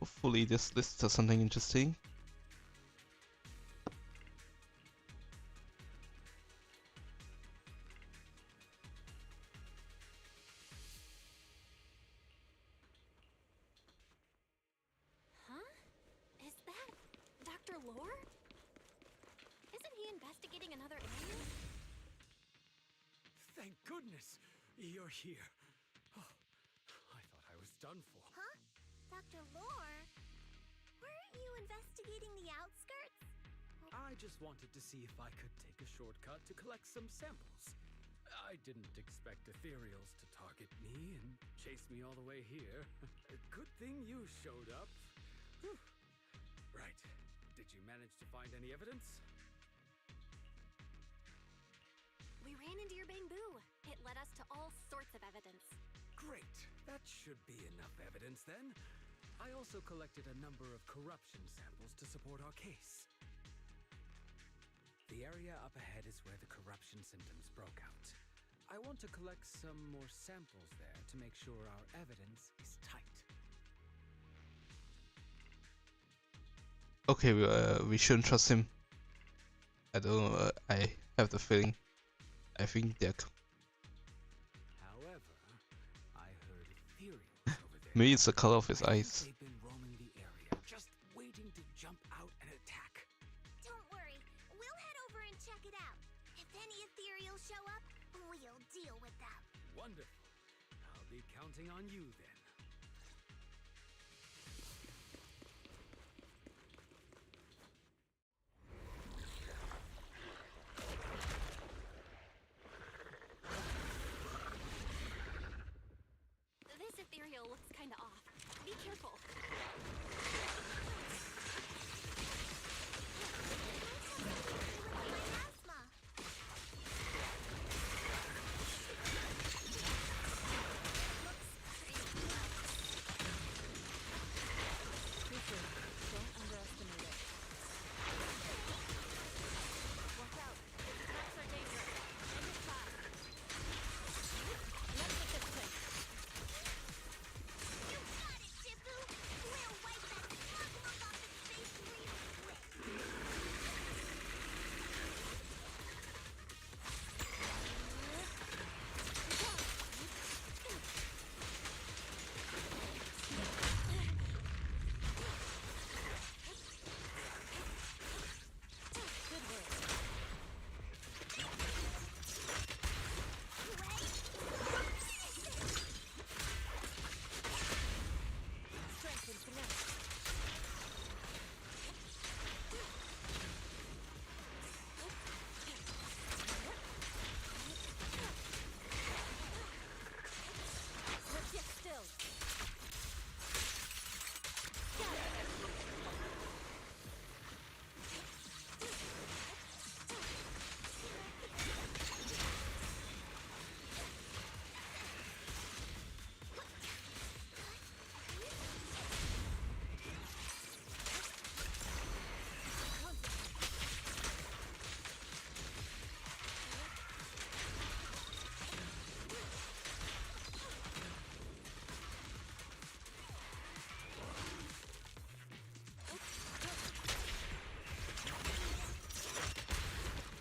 Hopefully this list has something interesting. Huh? Is that Dr. Lore? Isn't he investigating another area? Thank goodness you're here. Oh, I thought I was done for. Huh? Dr. Lore? Weren't you investigating the outskirts? I just wanted to see if I could take a shortcut to collect some samples. I didn't expect ethereals to target me and chase me all the way here. Good thing you showed up. Whew. Right. Did you manage to find any evidence? We ran into your bamboo. It led us to all sorts of evidence. Great. That should be enough evidence then. I also collected a number of corruption samples to support our case. The area up ahead is where the corruption symptoms broke out. I want to collect some more samples there to make sure our evidence is tight. Okay, we shouldn't trust him. I don't know. I have the feeling. I think they're. However, I heard ethereals over there. Maybe it's the color of his eyes. They've been roaming the area, just waiting to jump out and attack. Don't worry, we'll head over and check it out. If any ethereals show up, we'll deal with them. Wonderful. I'll be counting on you then. This ethereal looks kinda off. Be careful. Don't underestimate it. Watch out. Its attacks are dangerous. And it's fast. Let's take this quick. You got it, Shifu! We'll wipe that smug look off its face real quick. Good work. Strength and finesse. Let's get still.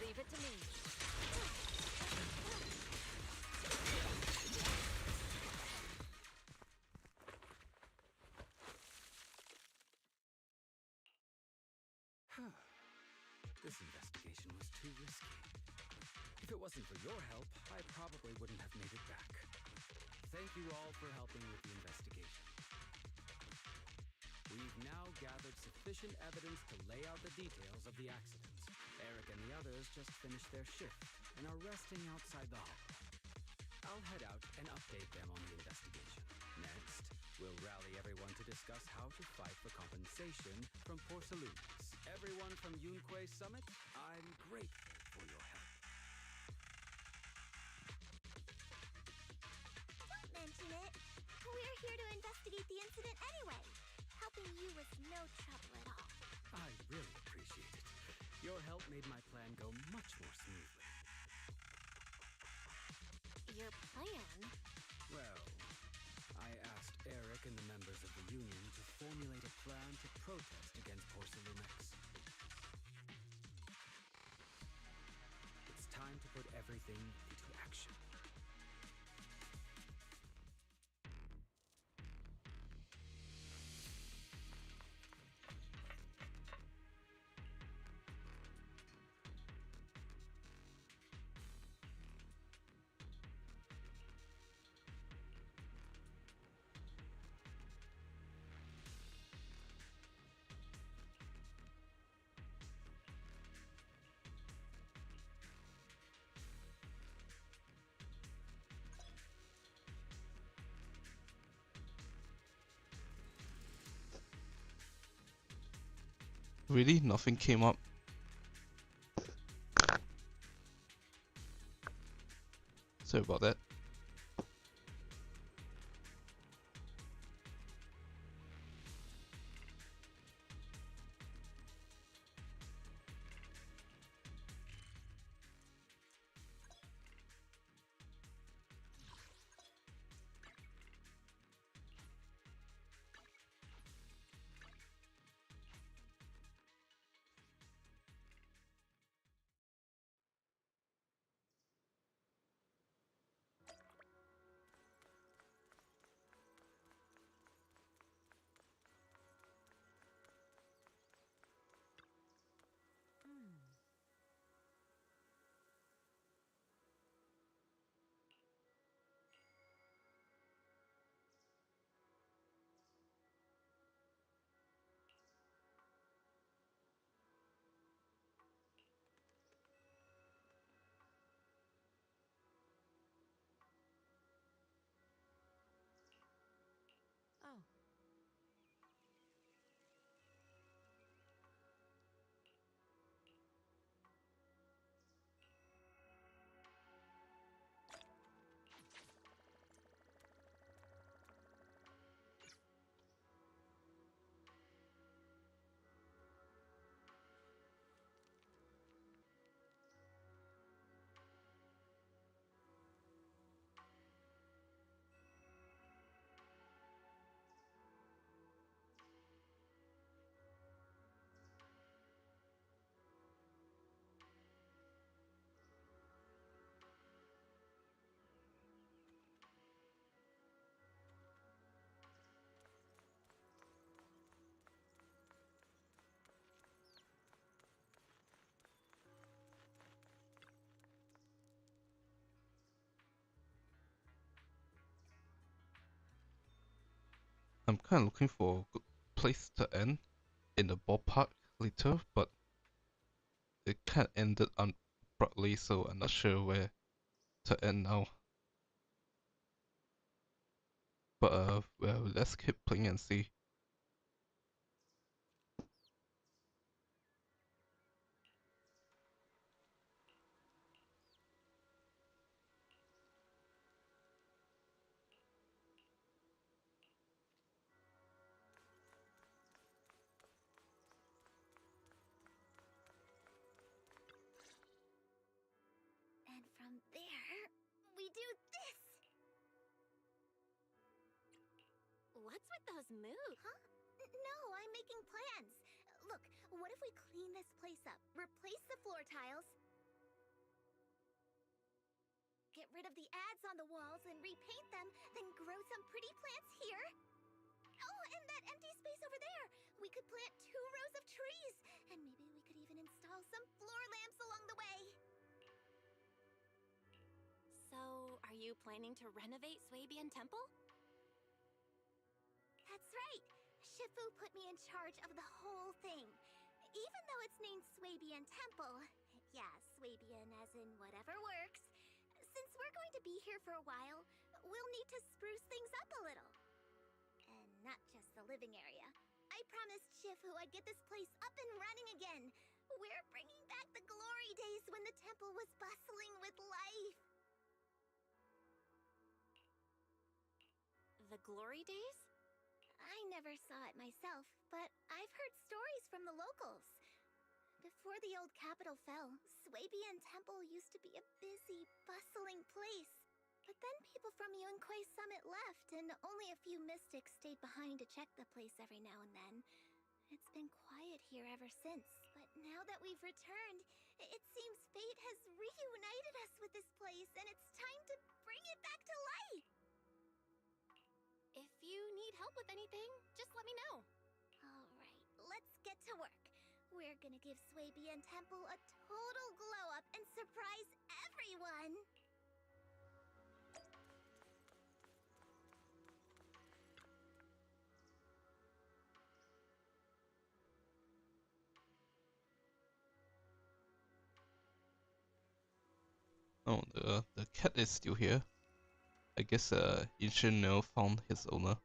Leave it to me. This investigation was too risky. If it wasn't for your help, I probably wouldn't have made it back. Thank you all for helping with the investigation. We've now gathered sufficient evidence to lay out the details of the accident. Eric and the others just finished their shift and are resting outside the hall. I'll head out and update them on the investigation. Next, we'll rally everyone to discuss how to fight for compensation from Porcelunix. Everyone from Yunquay Summit, I'm grateful for your help. Don't mention it. We're here to investigate the incident anyway. Helping you was no trouble at all. I really appreciate it. Your help made my plan go much more smoothly. Your plan? Well, I asked Eric and the members of the Union to formulate a everything into action. Really? Nothing came up? Sorry about that. Oh. I'm kind of looking for a good place to end in the ballpark later, but it kind of ended abruptly, so I'm not sure where to end now. But well, let's keep playing and see. And from there, we do this! What's with those moves? Huh? No, I'm making plans. Look, what if we clean this place up, replace the floor tiles, get rid of the ads on the walls and repaint them, then grow some pretty plants here? Oh, and that empty space over there! We could plant 2 rows of trees, and maybe we could even install some floor lamps along the way. So, are you planning to renovate Swabian Temple? That's right! Shifu put me in charge of the whole thing. Even though it's named Swabian Temple. Yeah, Swabian as in whatever works. Since we're going to be here for a while, we'll need to spruce things up a little. And not just the living area. I promised Shifu I'd get this place up and running again. We're bringing back the glory days when the temple was bustling with life. The glory days? I never saw it myself, but I've heard stories from the locals. Before the old capital fell, Swabian Temple used to be a busy, bustling place. But then people from Yunquei Summit left, and only a few mystics stayed behind to check the place every now and then. It's been quiet here ever since, but Now that we've returned, it seems fate has reunited us with this place, and it's time to bring it back to life! If you need help with anything, just let me know. Alright, let's get to work. We're gonna give Swabian Temple a total glow-up and surprise everyone! Oh, the cat is still here. I guess Ancient now found his owner.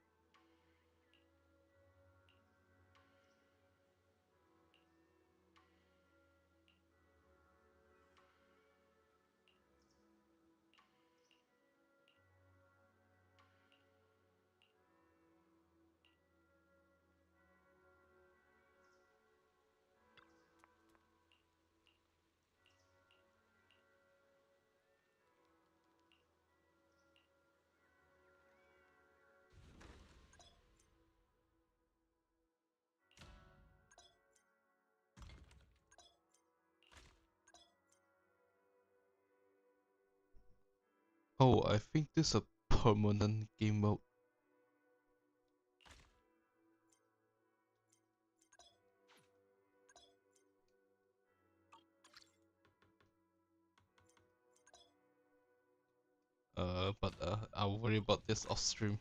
Oh, I think this is a permanent game mode. But I'll worry about this off stream.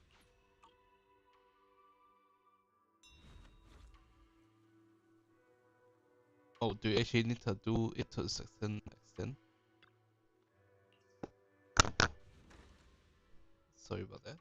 Oh, do you actually need to do it to a certain extent? Sorry about that.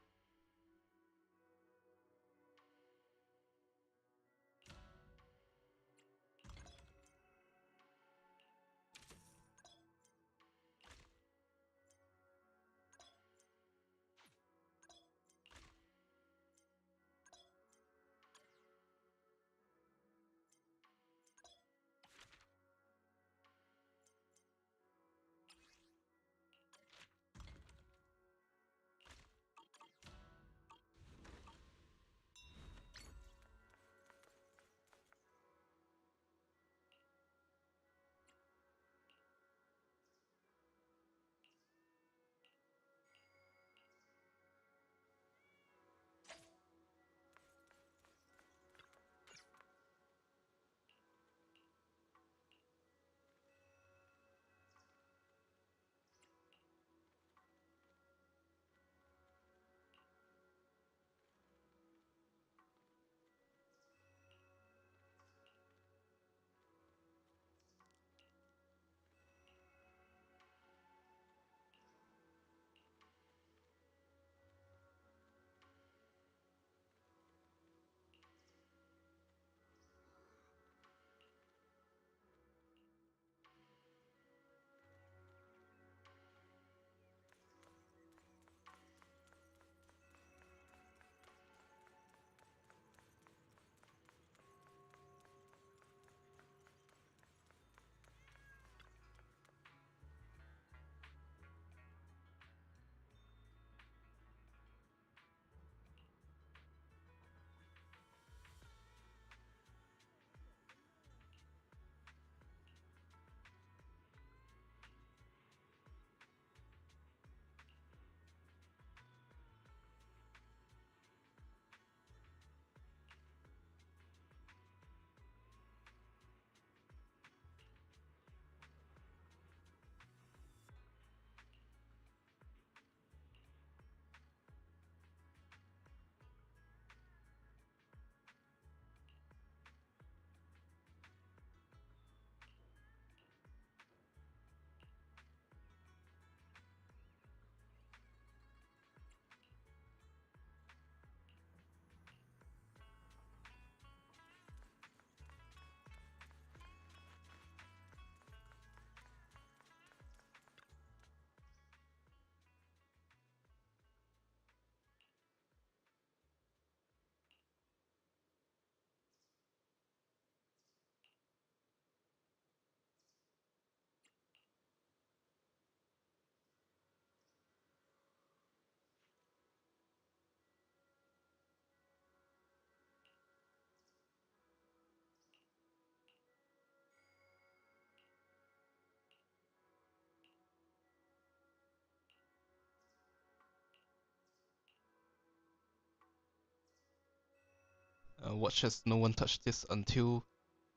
watch as no one touch this until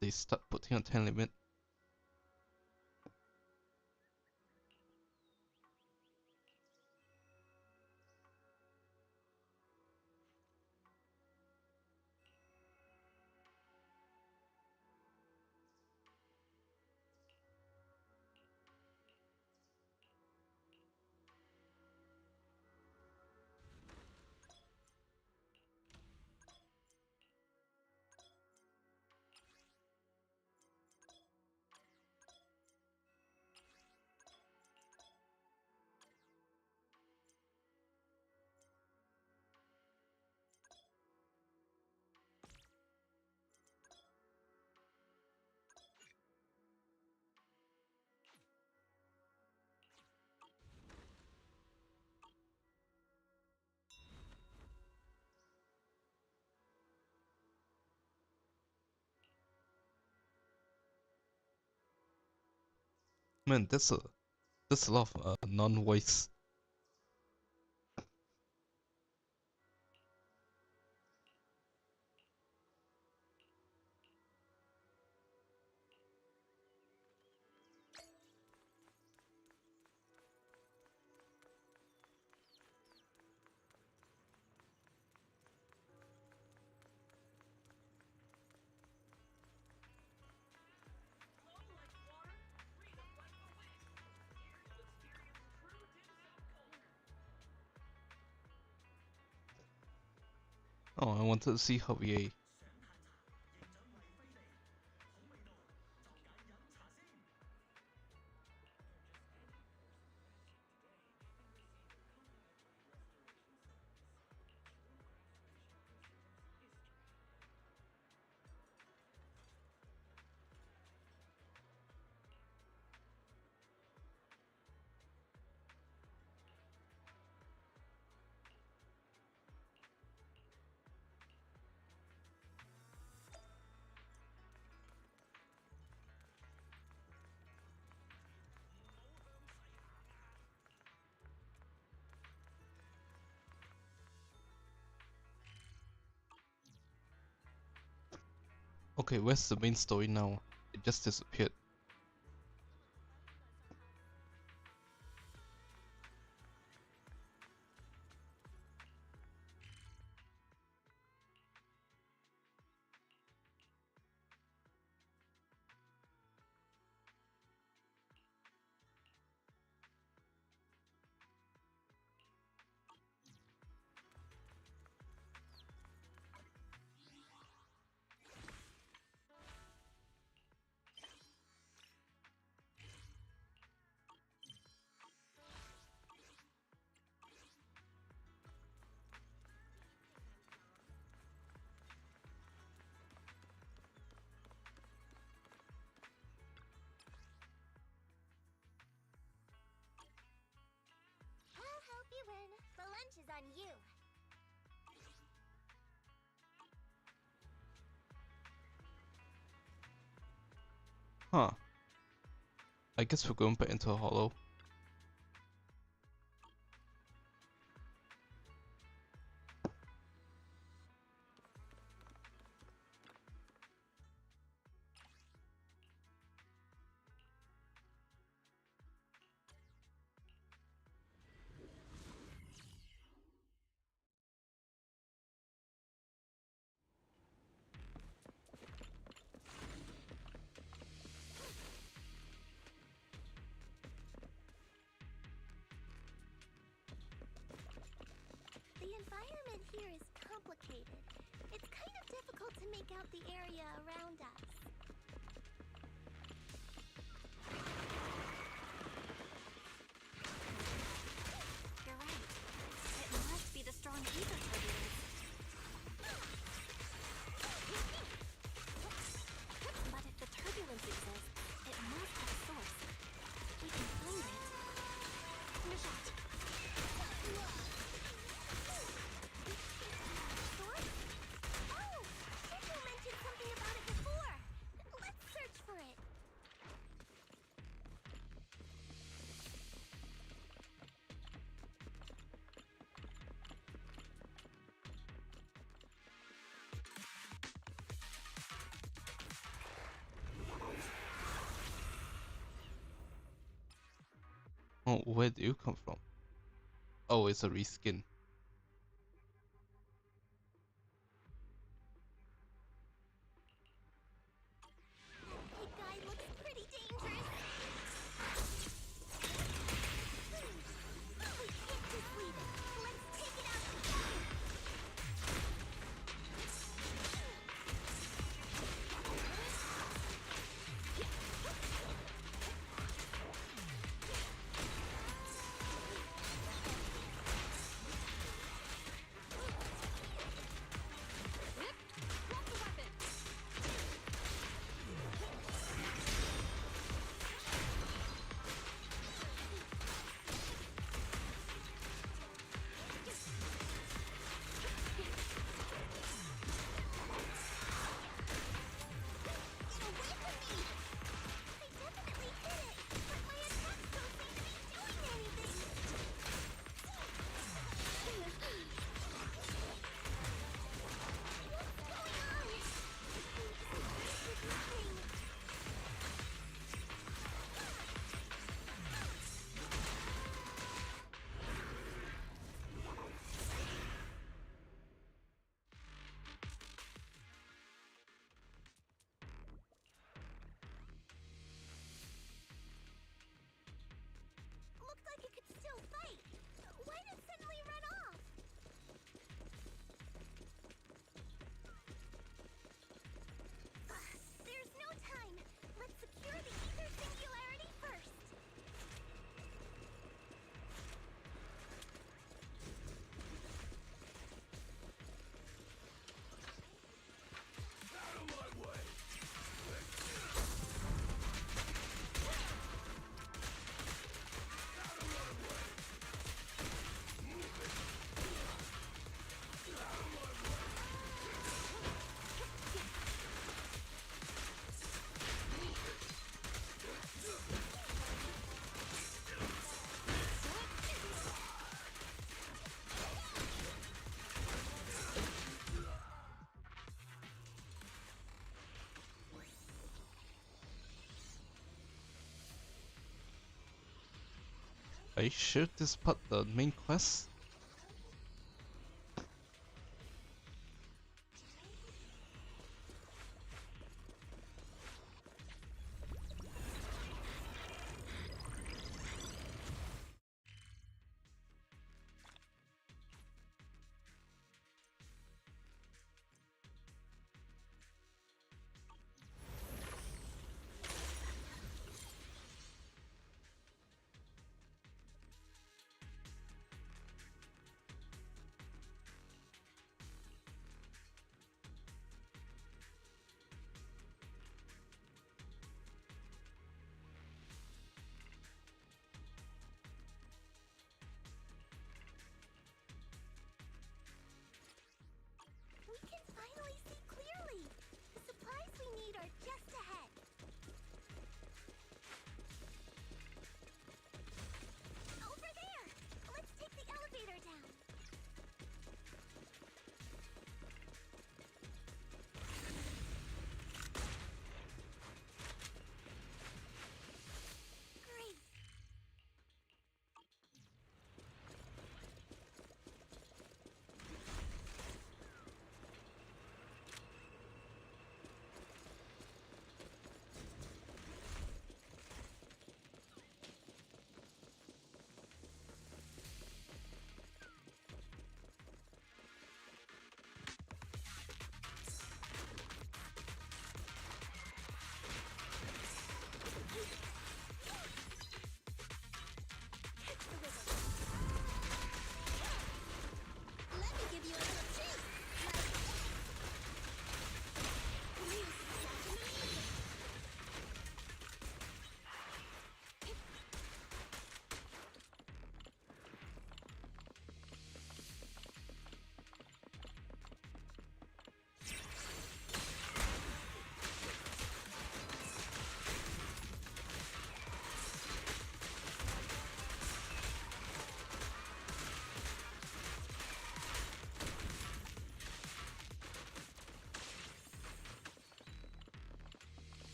they start putting a 10 limit. Man, that's a lot of non-voice. Oh, I wanted to see how we. Okay, where's the main story now? It just disappeared. I'll help you win. The lunch is on you. Huh. I guess we're going back into a hollow. The environment here is complicated. It's kind of difficult to make out the area around us. You're right. It must be the strong ether turbulence. But if the turbulence exists, it must have a source. We can find it. Nishant. Source? Oh! Shifu mentioned something about it before. Oh, where do you come from? Oh, it's a reskin. That guy looks pretty dangerous. We can't just leave it. Let's take it out together. Looked like it could still fight. Why did it suddenly run off? There's no time. Let's secure the ether singularity first. Out of my way! Are you sure this part the main quest?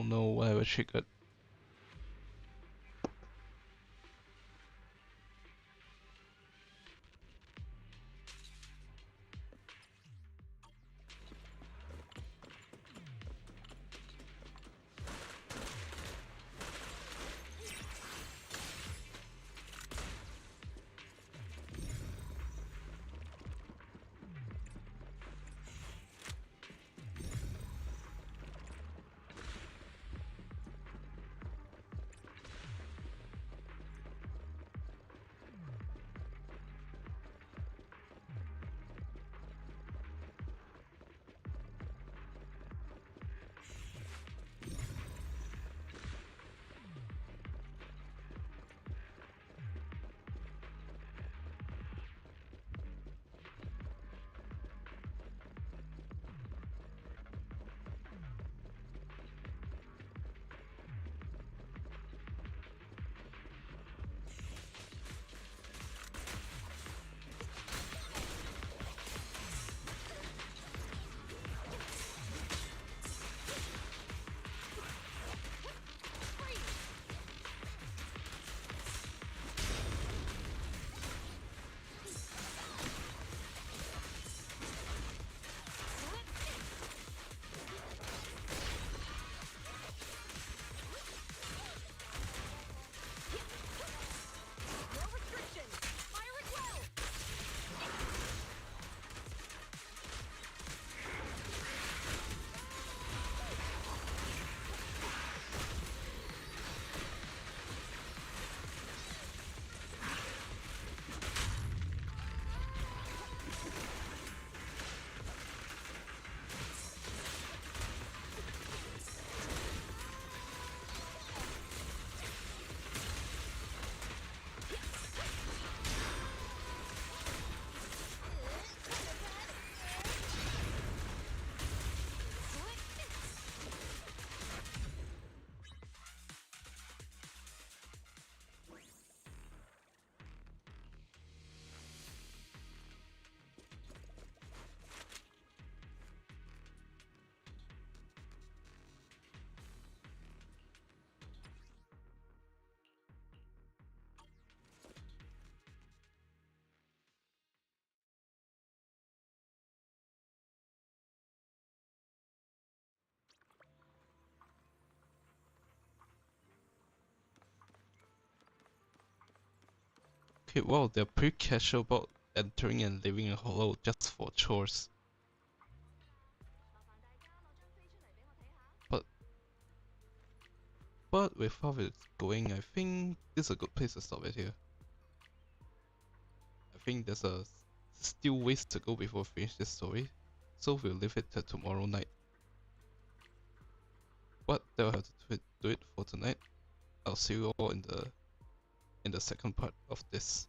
no, whatever triggered. Okay, well, they're pretty casual about entering and leaving a hollow just for chores. But with how it's going, I think this is a good place to stop it here. I think there's still ways to go before we finish this story, so we'll leave it till tomorrow night. But that'll have to do it for tonight. I'll see you all in the second part of this.